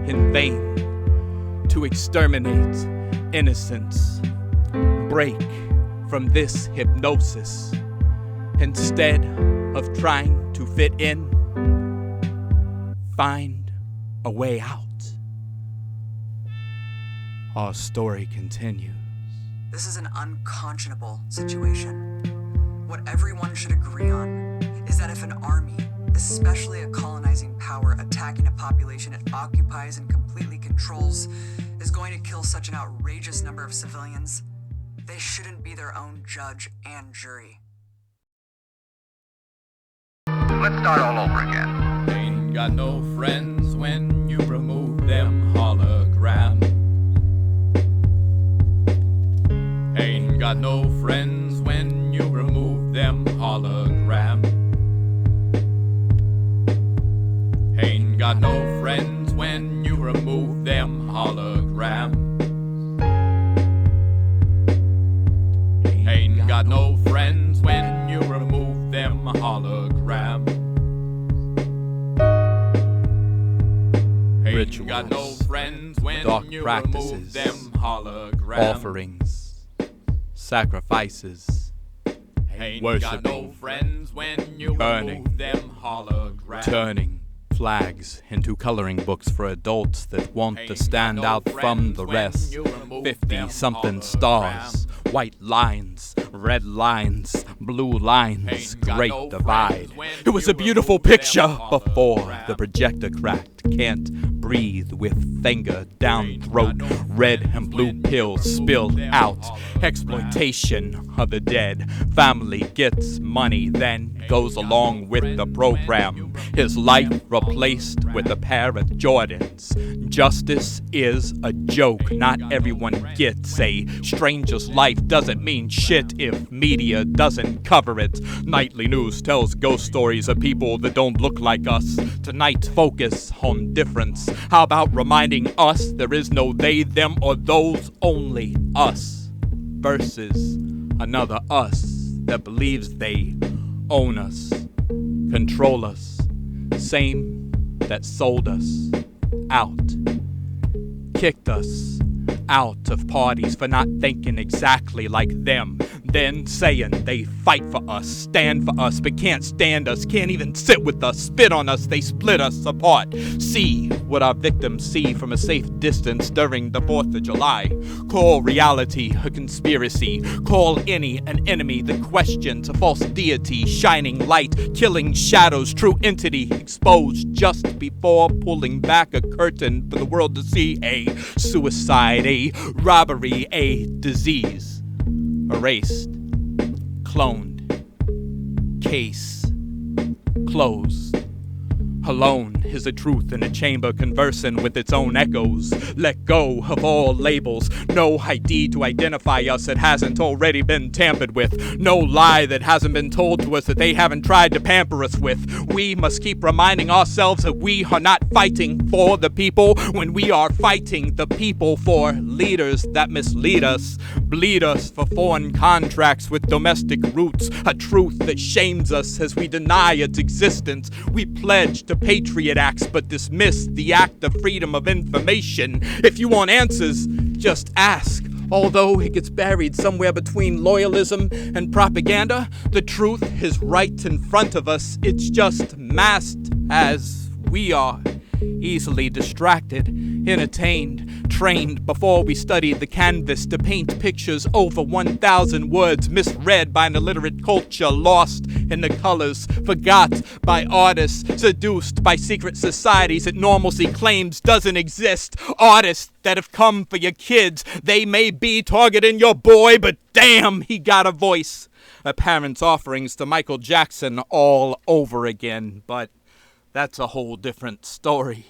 in vain, to exterminate innocence, break from this hypnosis. Instead of trying to fit in, find a way out. Our story continues. This is an unconscionable situation. What everyone should agree on is that if an army, especially a colonizing power attacking a population it occupies and completely controls, is going to kill such an outrageous number of civilians, they shouldn't be their own judge and jury. Let's start all over again. Ain't got no friends when you remove them holograms. Ain't got no friends when you remove them holograms. Ain't got no friends when you remove them holograms. Ain't got no friends when you remove them holograms. Ain't got no friends when dark you practices, remove them holograms. Offerings, sacrifices, ain't worshiping, got no friends when you burning, remove them holograms. Turning flags into coloring books for adults that want to stand out from the rest. 50-something stars, white lines, red lines, blue lines, great divide. It was a beautiful picture before the projector cracked. Can't breathe with finger down throat. Red and blue pills spilled out. Exploitation of the dead. Family gets money, then goes along with the program. His life replaced with a pair of Jordans. Justice is a joke. Not everyone gets a stranger's life. Doesn't mean shit if media doesn't cover it. Nightly news tells ghost stories of people that don't look like us. Tonight, focus on difference. How about reminding us there is no they, them, or those, only us versus another us that believes they own us, control us, same that sold us out, kicked us out of parties for not thinking exactly like them, then saying they fight for us, stand for us, but can't stand us, can't even sit with us, spit on us, they split us apart. See what our victims see from a safe distance during the 4th of July. Call reality a conspiracy, call any an enemy that questions a false deity, shining light, killing shadows, true entity exposed just before pulling back a curtain for the world to see. A suicide, a robbery, a disease, erased, cloned, case closed. Alone is a truth in a chamber conversing with its own echoes. Let go of all labels. No ID to identify us that hasn't already been tampered with. No lie that hasn't been told to us that they haven't tried to pamper us with. We must keep reminding ourselves that we are not fighting for the people when we are fighting the people for leaders that mislead us, bleed us for foreign contracts with domestic roots. A truth that shames us as we deny its existence. We pledge to patriot acts but dismiss the act of freedom of information. If you want answers, just ask. Although it gets buried somewhere between loyalism and propaganda, the truth is right in front of us. It's just masked as we are. Easily distracted, entertained, trained before we studied the canvas to paint pictures over 1,000 words, misread by an illiterate culture, lost in the colors, forgot by artists, seduced by secret societies that normalcy claims doesn't exist. Artists that have come for your kids, they may be targeting your boy, but damn, he got a voice. A parent's offerings to Michael Jackson all over again, but that's a whole different story.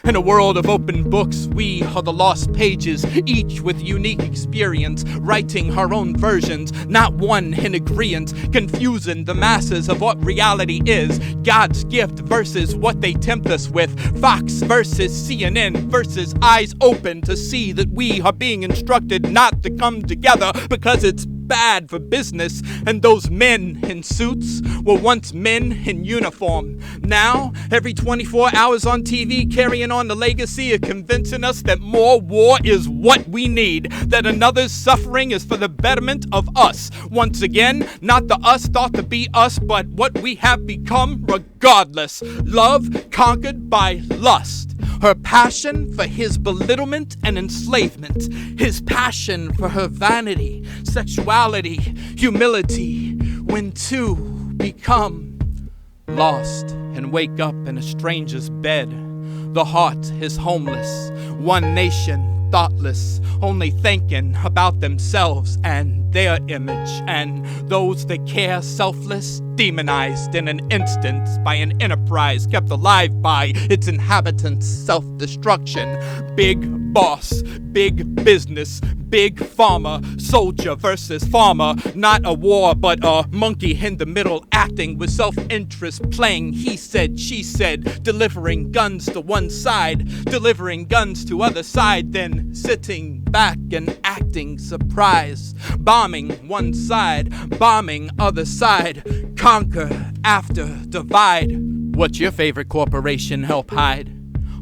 In a world of open books, we are the lost pages, each with unique experience, writing our own versions, not one in agreement, confusing the masses of what reality is. God's gift versus what they tempt us with. Fox versus CNN versus eyes open to see that we are being instructed not to come together because it's bad for business, and those men in suits were once men in uniform. Now, every 24 hours on TV, carrying on the legacy of convincing us that more war is what we need, that another's suffering is for the betterment of us. Once again, not the us thought to be us, but what we have become regardless. Love conquered by lust. Her passion for his belittlement and enslavement. His passion for her vanity, sexuality, humility. When two become lost and wake up in a stranger's bed, the heart is homeless. One nation thoughtless, only thinking about themselves and their image, and those that care selfless, demonized in an instant by an enterprise kept alive by its inhabitants' self-destruction. Big boss, big business, big farmer, soldier versus farmer, not a war but a monkey in the middle acting with self-interest, playing he said, she said, delivering guns to one side, delivering guns to other side, then sitting back and acting surprised, bombing one side, bombing other side, conquer after divide. What's your favorite corporation help hide?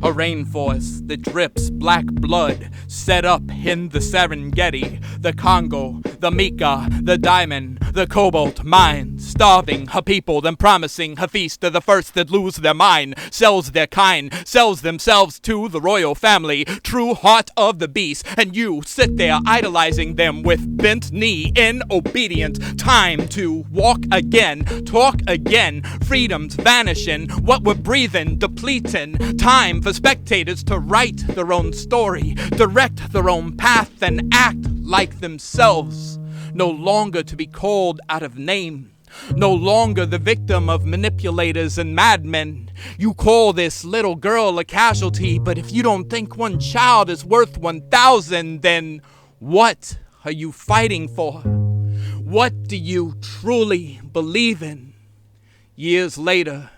A rainforest that drips black blood, set up in the Serengeti, the Congo, the Mika, the diamond, the cobalt mine, starving her people, then promising a feast to the first that lose their mind, sells their kind, sells themselves to the royal family, true heart of the beast, and you sit there idolizing them with bent knee in obedience. Time to walk again, talk again, freedom's vanishing, what we're breathing depleting, time for spectators to write their own story, direct their own path, and act like themselves. No longer to be called out of name. No longer the victim of manipulators and madmen. You call this little girl a casualty, but if you don't think one child is worth 1,000, then what are you fighting for? What do you truly believe in? Years later,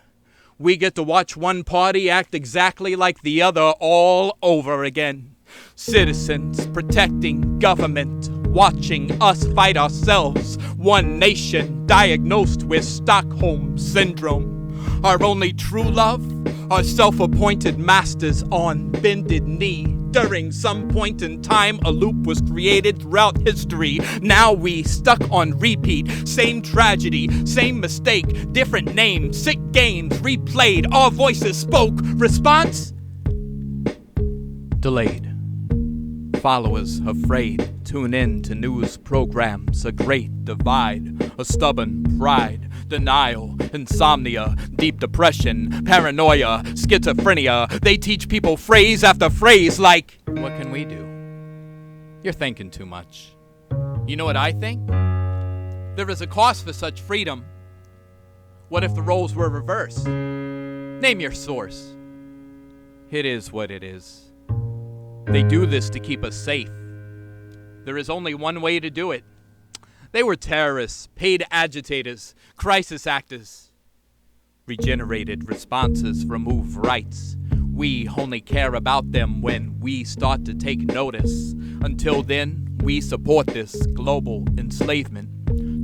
we get to watch one party act exactly like the other all over again. Citizens protecting government watching us fight ourselves. One nation diagnosed with Stockholm Syndrome. Our only true love? Our self-appointed masters on bended knee. During some point in time, a loop was created throughout history. Now we stuck on repeat. Same tragedy, same mistake, different name, sick games replayed. Our voices spoke. Response? Delayed. Followers afraid. Tune in to news programs. A great divide. A stubborn pride. Denial, insomnia, deep depression, paranoia, schizophrenia. They teach people phrase after phrase like, what can we do? You're thinking too much. You know what I think? There is a cost for such freedom. What if the roles were reversed? Name your source. It is what it is. They do this to keep us safe. There is only one way to do it. They were terrorists, paid agitators, crisis actors. Regenerated responses remove rights. We only care about them when we start to take notice. Until then, we support this global enslavement,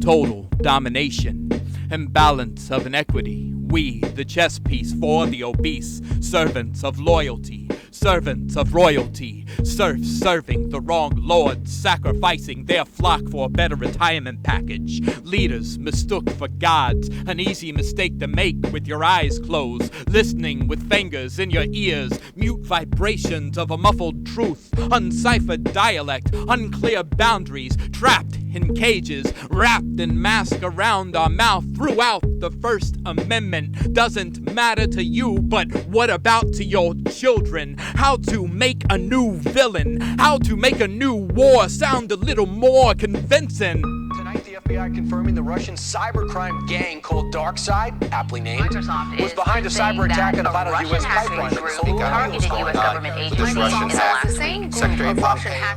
total domination, imbalance of inequity. We, the chess piece for the obese, servants of loyalty, servants of royalty, serfs serving the wrong lords, sacrificing their flock for a better retirement package. Leaders mistook for gods, an easy mistake to make with your eyes closed, listening with fingers in your ears, mute vibrations of a muffled truth, unciphered dialect, unclear boundaries, trapped in cages, wrapped in mask around our mouth throughout the First Amendment. Doesn't matter to you, but what about to your children? How to make a new villain, how to make a new war sound a little more convincing. Tonight, the FBI confirming the Russian cybercrime gang called Darkside, aptly named, was behind a cyber attack on a vital U.S. pipeline. Targeted U.S. government agencies in the last week.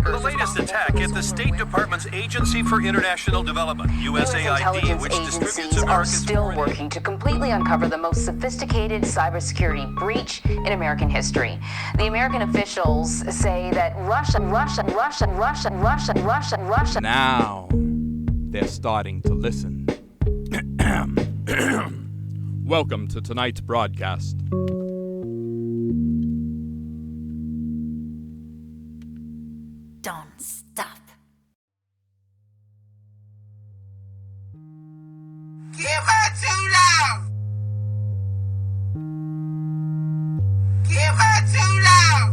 The latest attack at the State Department's Agency for International Development, USAID, which distributes are still working to completely uncover the most sophisticated cybersecurity breach in American history. The American officials say that Russia. Now they're starting to listen. Welcome to tonight's broadcast. Don't stop. Give her true love. Give her true love.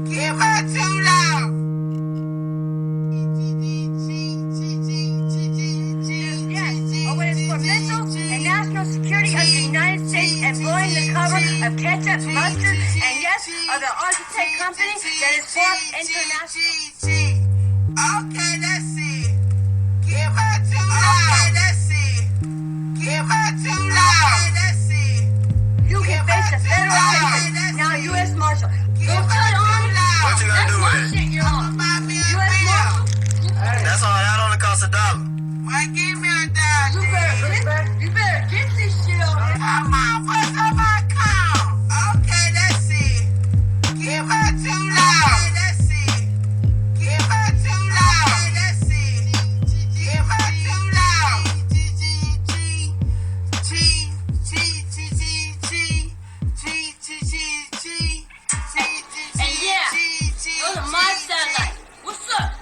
Give her true love. When it's for missile and national security of the United States and blowing the cover of ketchup, mustard, and yes, of the architect company that is Forbes International. Okay, let's see. Give her true love. Okay, let's see. Give her true love. Okay, let's see. You can face the federal prison. Now, U.S. Marshal. Go tell the Army. What you gonna do with it? Shit, you're on. U.S. Marshal. That's all. That only costs $1. Why give me $1? You better get this shit on. Come on, what's on my account? Okay, let's see. Give her true love. Okay, let's see. Give her true love. Okay, let's see. Give her true love. And yeah, those are my satellites. What's up?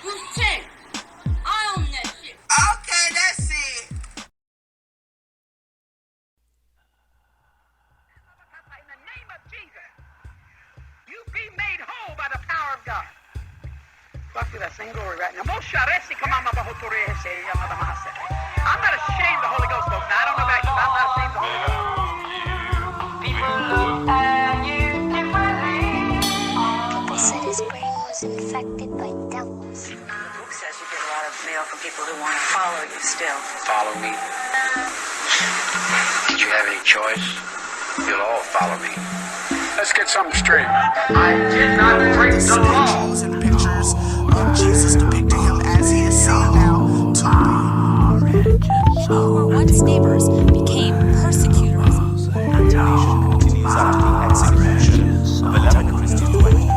Who's 10? I own that shit. Okay, let's see. In the name of Jesus, you be made whole by the power of God. Fuck you, that same glory right now. I'm not ashamed of the Holy Ghost, folks. Now, I don't know about you, but I'm not ashamed of the Holy Ghost. People look at you differently. They said his brain was infected by devils. The book says you get a lot of mail from people who want to follow you still. Follow me. Did you have any choice? You'll all follow me. Let's get something straight. I did not break the law. And pictures of Jesus depicting him as he is seen now to who were once neighbors became persecutors. Continues after the execution of 11 Christian women.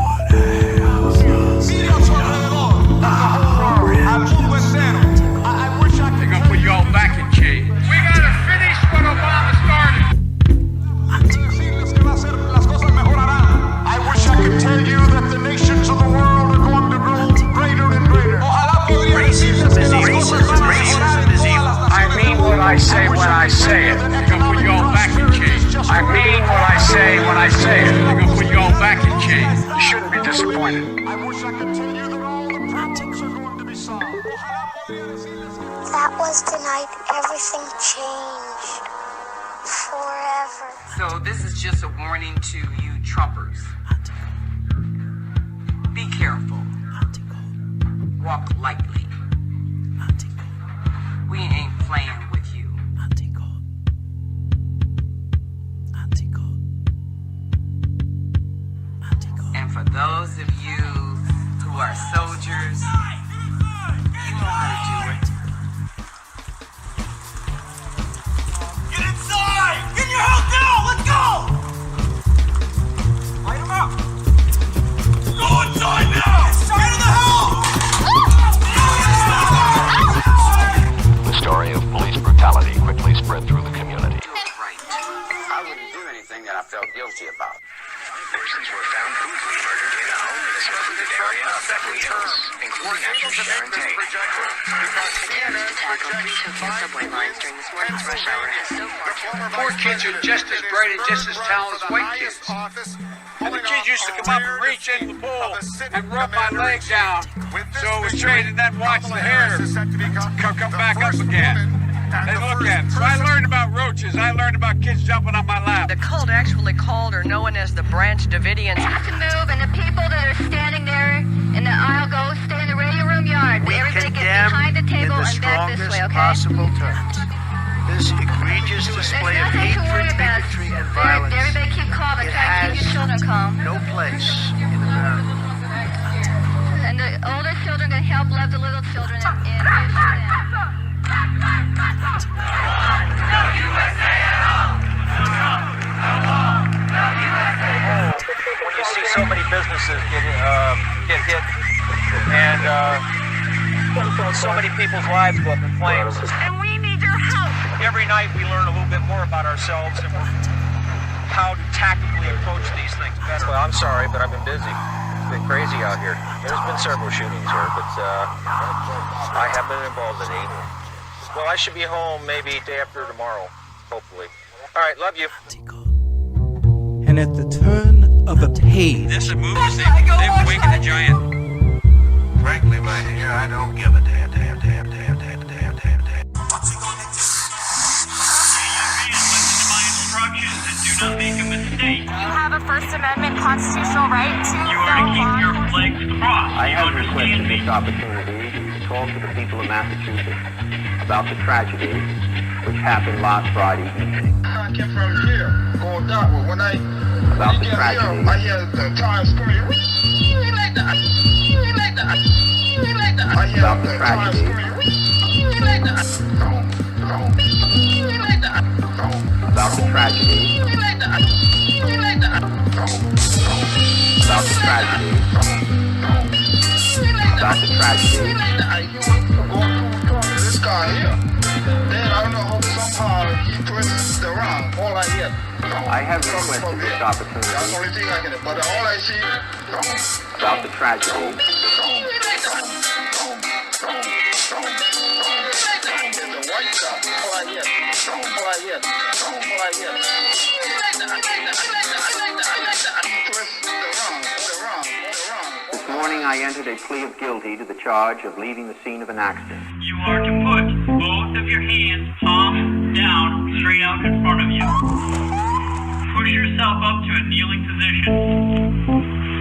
I say when I say it. They're gonna put you all back in chains. I mean what I say when I say it. They're gonna put you all back in chains. You shouldn't be disappointed. I wish I could tell you that all the problems are going to be solved. That was the night everything changed. Forever. So this is just a warning to you Trumpers. Be careful. Walk lightly. We ain't playing with you. And for those of you who are soldiers, you know how to do it. Get inside! Get in your house now! Let's go! Light 'em up! Go inside now! Inside of the house! The story of police brutality quickly spread through the community. I wouldn't do anything that I felt guilty about. Persons were found brutally murdered in a home in the Swift area of Beverly Hills, including actress Sharon Tate. Poor kids are just as bright and just as talented as white kids. And the kids used to come up and reach into the pool and rub my leg down so it was straight and then watch the hair come back up again. And look at it. So I learned about roaches. I learned about kids jumping on my lap. The cult actually called are known as the Branch Davidians. To move, and the people that are standing there in the aisle go stay in the radio room yard. Everybody get behind the table and back this way, okay? Possible terms. This egregious display of hatred, bigotry, and violence. Everybody keep calm and try to keep your children calm. No place in America. And the older children can help love the little children and reassure them. When you see so many businesses get hit and so many people's lives go up in flames. And we need your help. Every night we learn a little bit more about ourselves and how to tactically approach these things better. Well, I'm sorry, but I've been busy. It's been crazy out here. There's been several shootings here, but I haven't been involved in any. Well, I should be home maybe day after tomorrow, hopefully. All right, love you. And at the turn of a page, This is a movie they've wakened a giant. Frankly, my dear, I don't give a damn. Do not make a mistake. You have a First Amendment constitutional right to You are to keep your legs crossed. I have requested this opportunity to talk to the people of Massachusetts about the tragedy which happened last Friday evening. I came from here, going that way. When I About the get tragedy. here, I hear the tires screaming, wee, like that, wee, like that, wee, like that. I hear About the the tires tragedy. screaming, wee, like that, wee, like that. About the tragedy. Like that, like that. About the tragedy. About the tragedy. Like that. He went to go through this car here. Then I don't know how somehow he twists around. All I hear. I have requested this opportunity That's the only thing I get. But all I see. about the tragedy It's a white car. All I hear. All I hear. All I hear. This morning I entered a plea of guilty to the charge of leaving the scene of an accident. You are to put both of your hands palms down, straight out in front of you. Push yourself up to a kneeling position.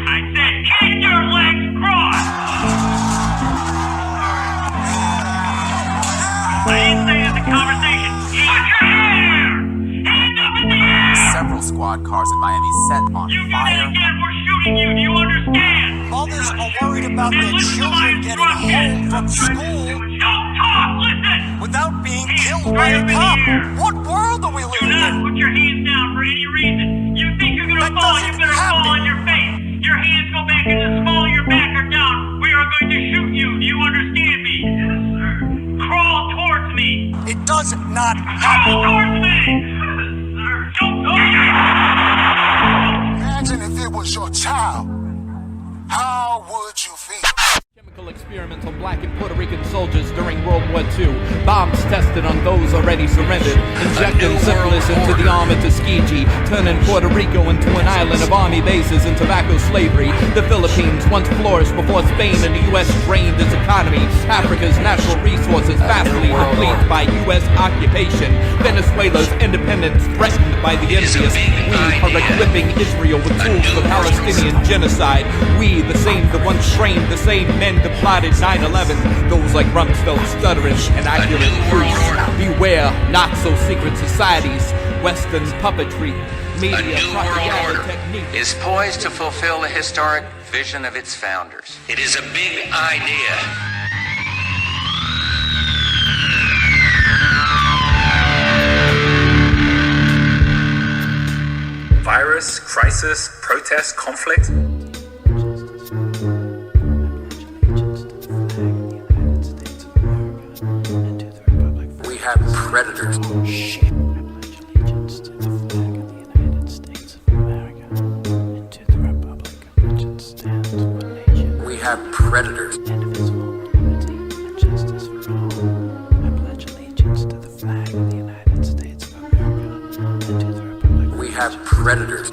I said, keep your legs crossed! I didn't say that the conversation. Put your hair! Hand up in the air! Several squad cars in Miami set on You do that fire. again, we're shooting you, do you understand? Mothers are worried about And their listen to my children getting home from school Don't talk, listen! without being killed Hands by a right up in the cop. air. What world are we Do living not in? put your hands down for any reason. You think you're gonna That fall, you doesn't better fall happen. on your face. Your hands go back in the small of your back or down. We are going to shoot you. Do you understand me? Yes, sir. Crawl towards me. It does not Crawl happen. towards me. Sir, don't Imagine if it was your child. How would you feel? chemical experiments on black and Puerto Rican soldiers during World War War II. Bombs tested on those already surrendered, injecting syphilis into the arm of Tuskegee, turning Puerto Rico into an island of army bases and tobacco slavery. The Philippines once flourished before Spain and the U.S. drained its economy. Africa's natural resources vastly depleted by U.S. occupation. Venezuela's independence threatened by the envious. We are equipping Israel with tools for Palestinian genocide. We, the once trained, the same men that plotted 9/11. Those like Rumsfeld stuttering and accurate truths. Beware not-so-secret societies, Western puppetry, media propaganda technique. Is poised to fulfill the historic vision of its founders. It is a big idea. Virus, crisis, protest, conflict. We have predators. We have predators. We have predators.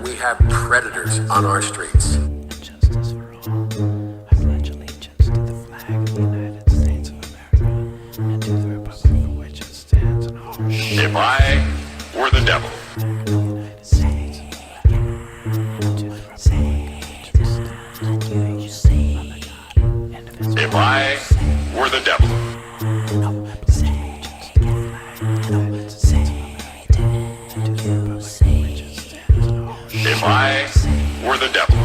We have predators on our streets. If I were the devil. If I were the devil. If I were the devil.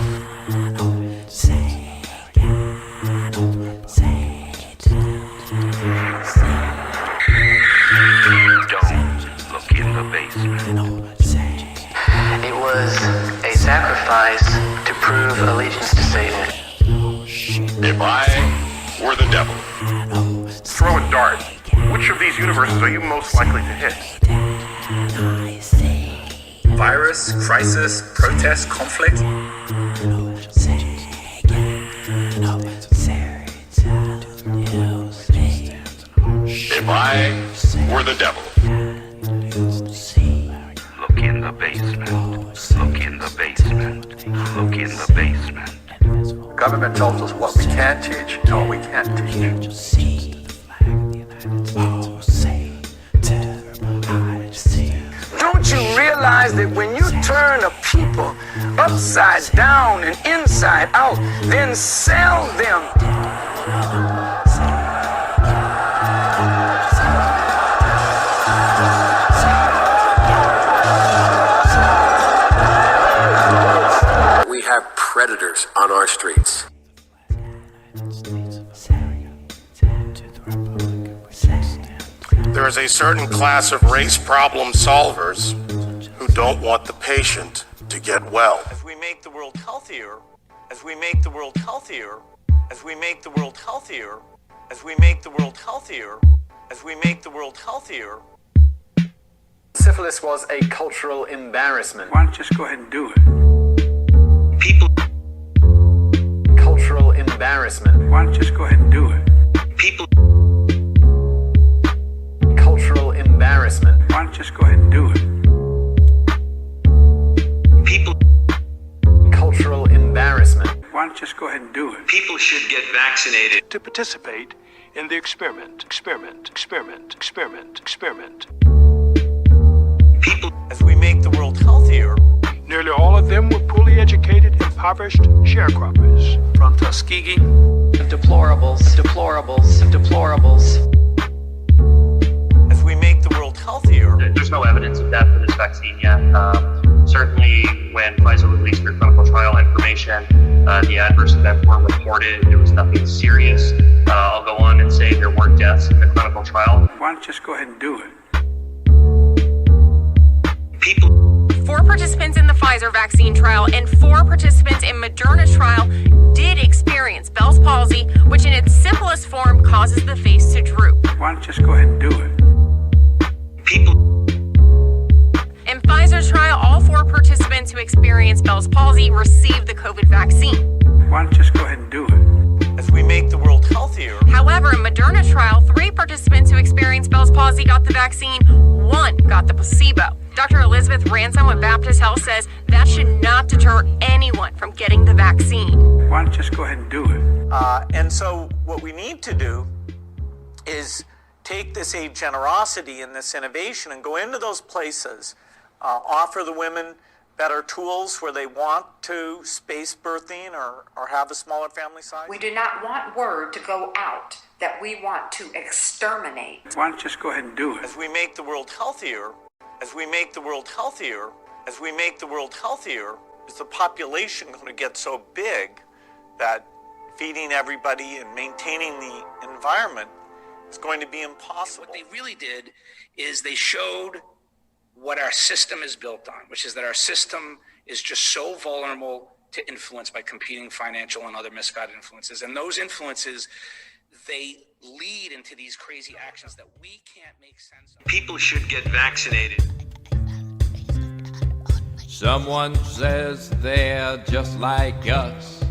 Don't look in the basement. It was a sacrifice to prove allegiance to Satan. If I were the devil. Throw a dart. Which of these universes are you most likely to hit? Virus, crisis, protest, conflict. If I were the devil. Look in the basement. Look in the basement. Look in the basement. The government tells us what we can teach and what we can't teach. Don't you realize that when you turn a people upside down and inside out, then sell them? We have predators on our streets. There is a certain class of race problem solvers who don't want the patient to get well. As we make the world healthier, as we make the world healthier, as we make the world healthier, as we make the world healthier, as we make the world healthier. Syphilis was a cultural embarrassment. Why don't you just go ahead and do it? People. Cultural embarrassment. Why don't you just go ahead and do it? People. Cultural embarrassment. Why don't you just go ahead and do it? People. Cultural embarrassment. Why don't you just go ahead and do it? People should get vaccinated to participate in the experiment. People. As we make the world healthier. Nearly all of them were poorly educated, impoverished sharecroppers. From Tuskegee. Deplorables. As we make the world healthier. There's no evidence of death for this vaccine yet. Certainly, when Pfizer released their clinical trial information, the adverse events were reported. There was nothing serious. I'll go on and say there were deaths in the clinical trial. Why don't you just go ahead and do it? People. 4 participants in the Pfizer vaccine trial and 4 participants in Moderna's trial did experience Bell's palsy, which in its simplest form causes the face to droop. Why don't you just go ahead and do it? People. And Pfizer's Moderna trial, all 4 participants who experienced Bell's palsy received the COVID vaccine. Why don't you just go ahead and do it? As we make the world healthier. However, in Moderna trial, 3 participants who experienced Bell's palsy got the vaccine, 1 got the placebo. Dr. Elizabeth Ransom with Baptist Health says that should not deter anyone from getting the vaccine. Why don't you just go ahead and do it? And so what we need to do is take this age generosity and this innovation and go into those places, offer the women better tools where they want to space birthing or have a smaller family size. We do not want word to go out that we want to exterminate. Why don't you just go ahead and do it? As we make the world healthier, as we make the world healthier, as we make the world healthier, is the population going to get so big that feeding everybody and maintaining the environment is going to be impossible. What they really did is they showed what our system is built on, which is that our system is just so vulnerable to influence by competing financial and other misguided influences. And those influences, they lead into these crazy actions that we can't make sense of. People should get vaccinated. Someone says they're just like us.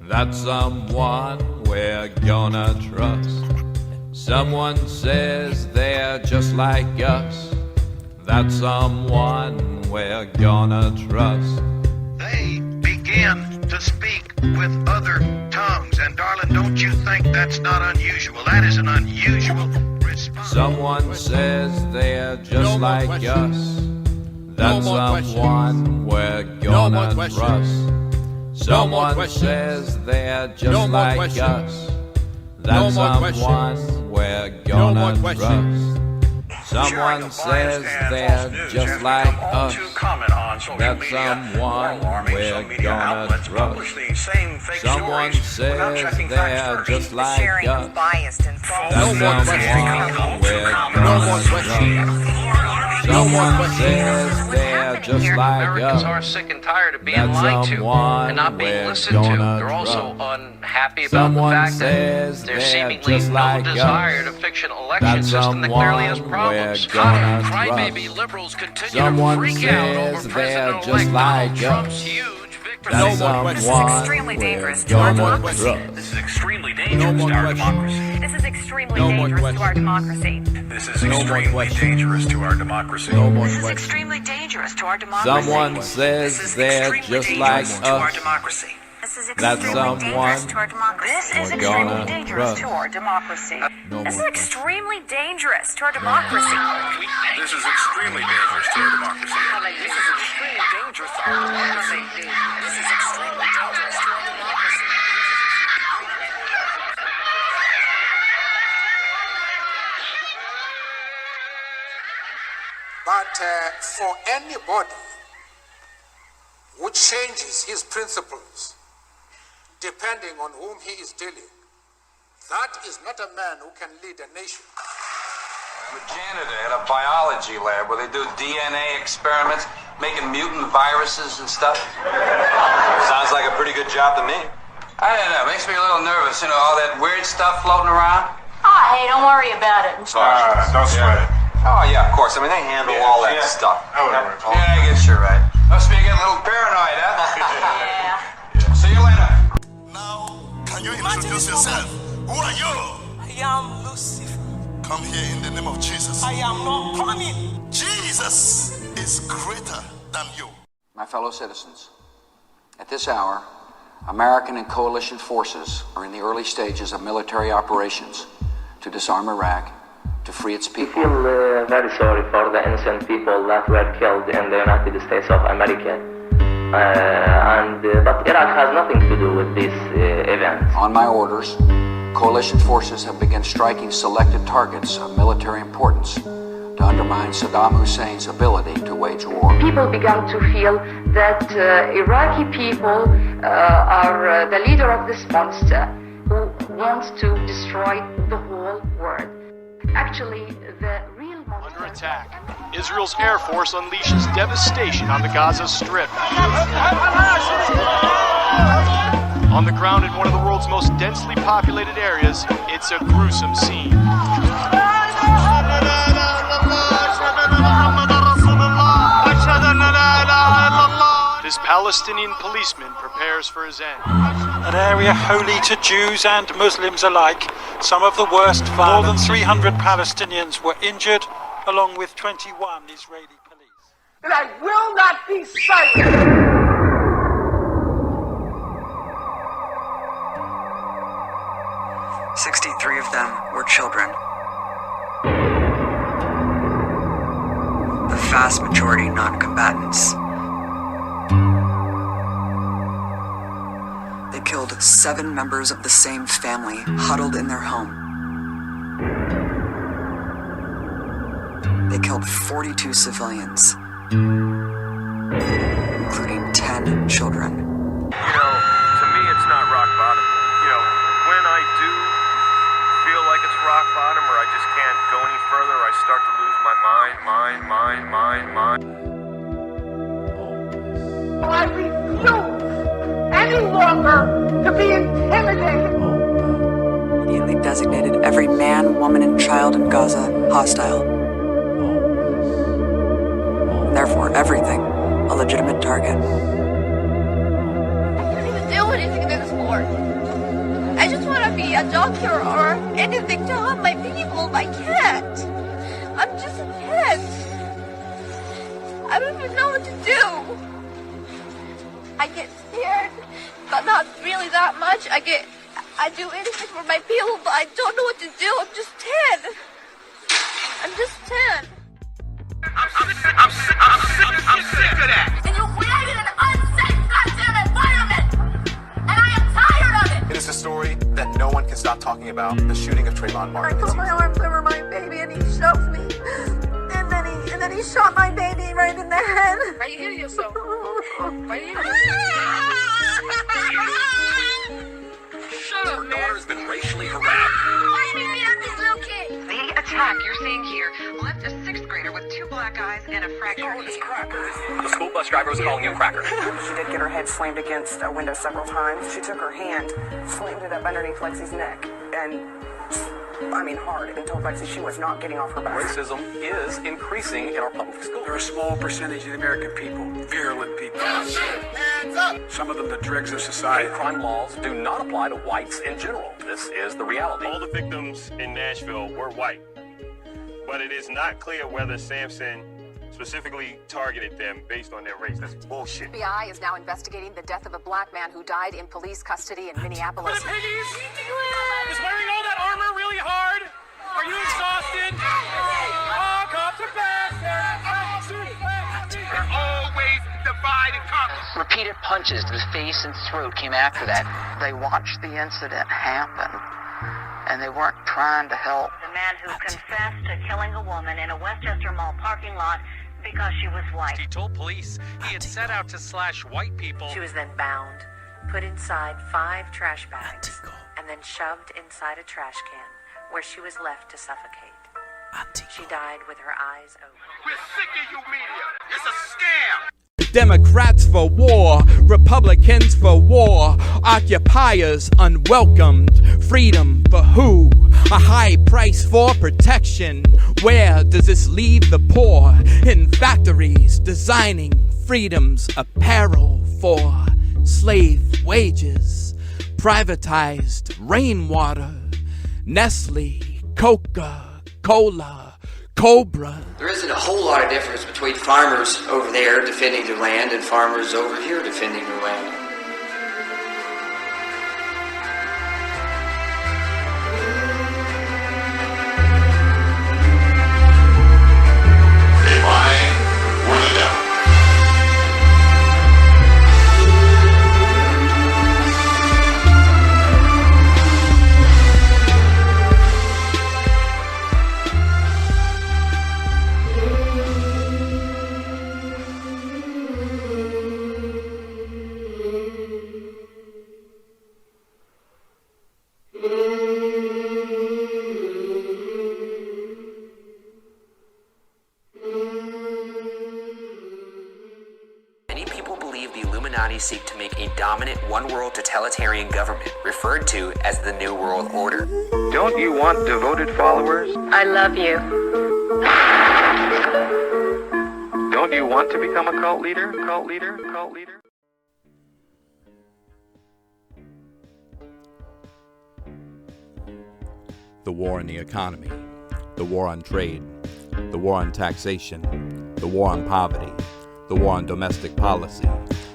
That's someone we're gonna trust. Someone says they're just like us. That's someone we're gonna trust. They began to speak with other tongues. And darling, don't you think that's not unusual? That is an unusual response. Someone says they're just like us. That's someone we're gonna trust. Someone says they're just like us. That's someone we're gonna trust. Someone says they're just like us. That's someone we're gonna trust. Someone says they're just like us. That's someone we're gonna trust. Someone says they're just like Americans us. are sick and tired of being That's lied to someone and not being we're listened to. gonna They're also trust. unhappy about Someone the fact that says there's they're seemingly just no like desire us. to fix an election That's system that clearly has someone problems. we're gonna Crybaby trust. liberals continue Someone to freak out over says they're President-elect just Donald like Trump's us. huge That's victory. someone This is extremely dangerous to our democracy. This is extremely dangerous to our democracy. This is extremely dangerous to our democracy. This is extremely dangerous to our democracy. This is extremely dangerous to our democracy. Someone says they're just like us. This is That's extremely dangerous someone to our democracy. This is we're extremely gonna dangerous trust. to our democracy. No This is more extremely dangerous to our democracy. This is extremely dangerous to our democracy. This is extremely dangerous to our democracy. This is extremely dangerous to our democracy. But for anybody who changes his principles depending on whom he is dealing, that is not a man who can lead a nation. I'm a janitor at a biology lab where they do DNA experiments, making mutant viruses and stuff. Sounds like a pretty good job to me. I don't know, it makes me a little nervous, you know, all that weird stuff floating around. Oh, hey, don't worry about it. Don't sweat it. Oh, yeah, of course. I mean, they handle all that stuff. Yeah, I guess you're right. Must be getting a little paranoid, huh? Yeah. See you later. Can you introduce yourself? Who are you? I am Lucifer. Come here in the name of Jesus. I am not coming. Jesus is greater than you. My fellow citizens, at this hour, American and coalition forces are in the early stages of military operations to disarm Iraq, to free its people. I feel very sorry for the innocent people that were killed in the United States of America. But Iraq has nothing to do with this event. On my orders, coalition forces have begun striking selected targets of military importance to undermine Saddam Hussein's ability to wage war. People began to feel that Iraqi people are the leader of this monster who wants to destroy the whole world. Actually, the real monster... Under attack, Israel's Air Force unleashes devastation on the Gaza Strip. On the ground in one of the world's most densely populated areas, it's a gruesome scene. this Palestinian policeman prepares for his end. An area holy to Jews and Muslims alike, some of the worst violence. More than 300 Palestinians were injured, along with 21 Israeli police. And I will not be silent! 63 of them were children. The vast majority non-combatants. They killed 7 members of the same family huddled in their home. They killed 42 civilians, including 10 children. You know, to me it's not rock bottom. You know, when I do feel like it's rock bottom or I just can't go any further, I start to lose my mind. I refuse any longer to be intimidated. Immediately designated every man, woman, and child in Gaza hostile. Therefore, everything a legitimate target. I don't even do anything in this war. I just want to be a doctor or anything to help my people. I can't. I'm just a kid. I don't even know what to do. I get scared, but not really that much. I do anything for my people, but I don't know what to do. I'm just 10. I'm just 10. I'm sick of that. And you created an unsafe goddamn environment. And I am tired of it. It is a story that no one can stop talking about, the shooting of Trayvon Martin. I put my arms over my baby and he shoved me. And then he shot my baby right in the head. Why you hitting yourself? Why you hitting yourself? Shut up, man. Your daughter's been racially harassed. Why did you beat up this little kid? The attack you're seeing here left a 6th grader with 2 black eyes and a fractured knee. The school bus driver was calling you a cracker. She did get her head slammed against a window several times. She took her hand, slammed it up underneath Lexi's neck, and hard, and told Lexi she was not getting off her back. Racism is increasing in our public schools. There are a small percentage of the American people, virulent people. Hands up! Some of them the dregs of society. Hate crime laws do not apply to whites in general. This is the reality. All the victims in Nashville were white, but it is not clear whether Sampson specifically targeted them based on their race. That's bullshit. The FBI is now investigating the death of a black man who died in police custody in Minneapolis. Is wearing all that armor really hard? Are you exhausted? Oh, cops are back. They're always divide and conquer. Repeated punches to the face and throat came after that. They watched the incident happen, and they weren't trying to help. The man who confessed to killing a woman in a Westchester Mall parking lot because she was white. He told police he had set out to slash white people. She was then bound, put inside 5 trash bags, and then shoved inside a trash can where she was left to suffocate. She died with her eyes open. We're sick of you media. It's a scam. Democrats for war, Republicans for war, occupiers unwelcomed, freedom for who? A high price for protection. Where does this leave the poor? In factories designing freedom's apparel for slave wages, privatized rainwater, Nestle, Coca-Cola, Cobra. There isn't a whole lot of difference between farmers over there defending their land and farmers over here defending their land. If I were the devil. Many people believe the Illuminati seek to make a dominant one-world totalitarian government, referred to as the New World Order. Don't you want devoted followers? I love you. Don't do you want to become a cult leader? Cult leader? Cult leader? The war on the economy, the war on trade, the war on taxation, the war on poverty, the war on domestic policy,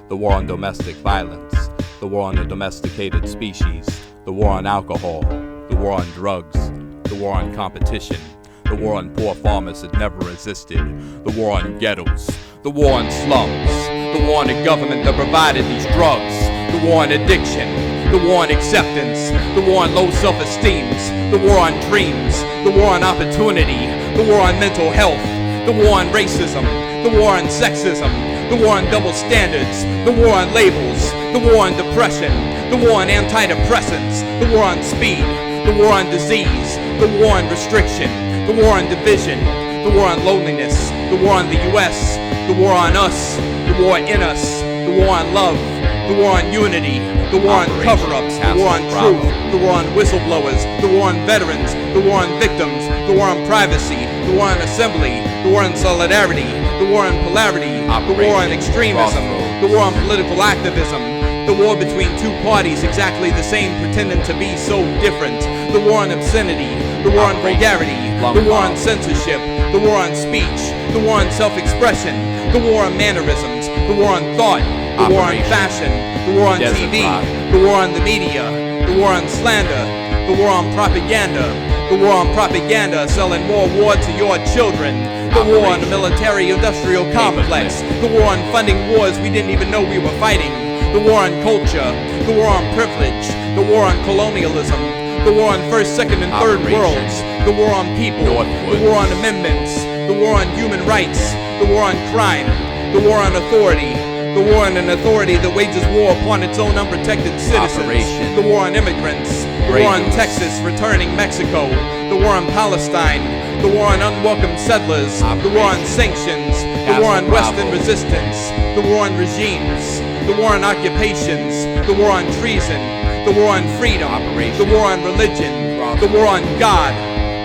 the war on domestic violence, the war on the domesticated species, the war on alcohol, the war on drugs, the war on competition, the war on poor farmers that never existed, the war on ghettos, the war on slums, the war on the government that provided these drugs, the war on addiction, the war on acceptance, the war on low self-esteems, the war on dreams, the war on opportunity, the war on mental health, the war on racism, the war on sexism, the war on double standards, the war on labels, the war on depression, the war on antidepressants, the war on speed, the war on disease, the war on restriction, the war on division, the war on loneliness, the war on the US, the war on us, the war in us, the war on love, the war on unity, the war on cover-ups, the war on truth, the war on whistleblowers, the war on veterans, the war on victims, the war on privacy, the war on assembly, the war on solidarity, the war on polarity, the war on extremism, the war on political activism, the war between two parties exactly the same pretending to be so different, the war on obscenity, the war on vulgarity, the war on censorship, the war on speech, the war on self-expression, the war on mannerisms, the war on thought, the war on fashion, the war on TV, the war on the media, the war on slander, the war on propaganda, the war on propaganda selling more war to your children, the war on the military-industrial complex, the war on funding wars we didn't even know we were fighting, the war on culture, the war on privilege, the war on colonialism, the war on first, second, and third worlds, the war on people, the war on amendments, the war on human rights, the war on crime, the war on authority, the war on an authority that wages war upon its own unprotected citizens, the war on immigrants, the war on Texas returning Mexico, the war on Palestine, the war on unwelcome settlers, the war on sanctions, the war on Western resistance, the war on regimes, the war on occupations, the war on treason, the war on freedom, the war on religion, the war on God,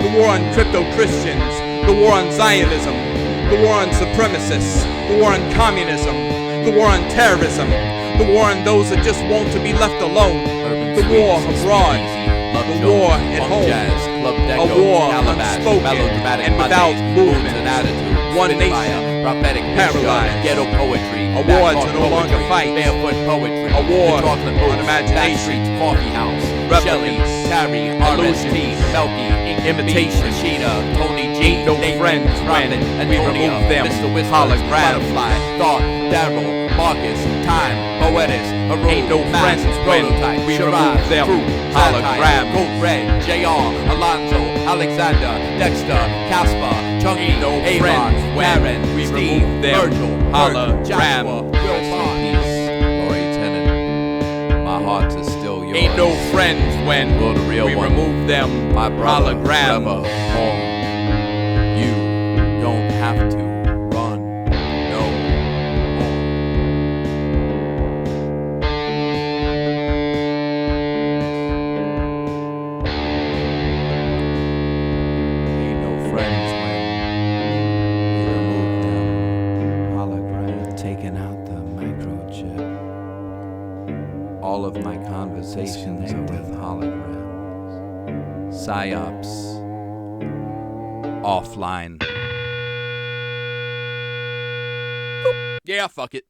the war on crypto-Christians, the war on Zionism, the war on supremacists, the war on communism, the war on terrorism, the war on those that just want to be left alone, the war abroad, the war at home, a war unspoken and without movement, one nation, paralyzed, ghetto poetry, a war to no longer fight, barefoot poetry, a war on imagination, coffee house, Shelley, Terry, illusions, Melky, imitation, Sheeta, Tony G, no friends, when we remove them, Holograms, Thought, Daryl, Marcus, Time, Poetis, ain't no friends when we remove them, Holograms, Gold Red, JR, Alonzo, Alexander, Dexter, Casper, Chunky, no friends when we remove them, Virgil, Holograms, Lori Tennant, my heart is still yours. Ain't no friends when we remove them, my Holograms. You don't have to. All of my conversations are with holograms. Psyops. Offline. Yeah, fuck it.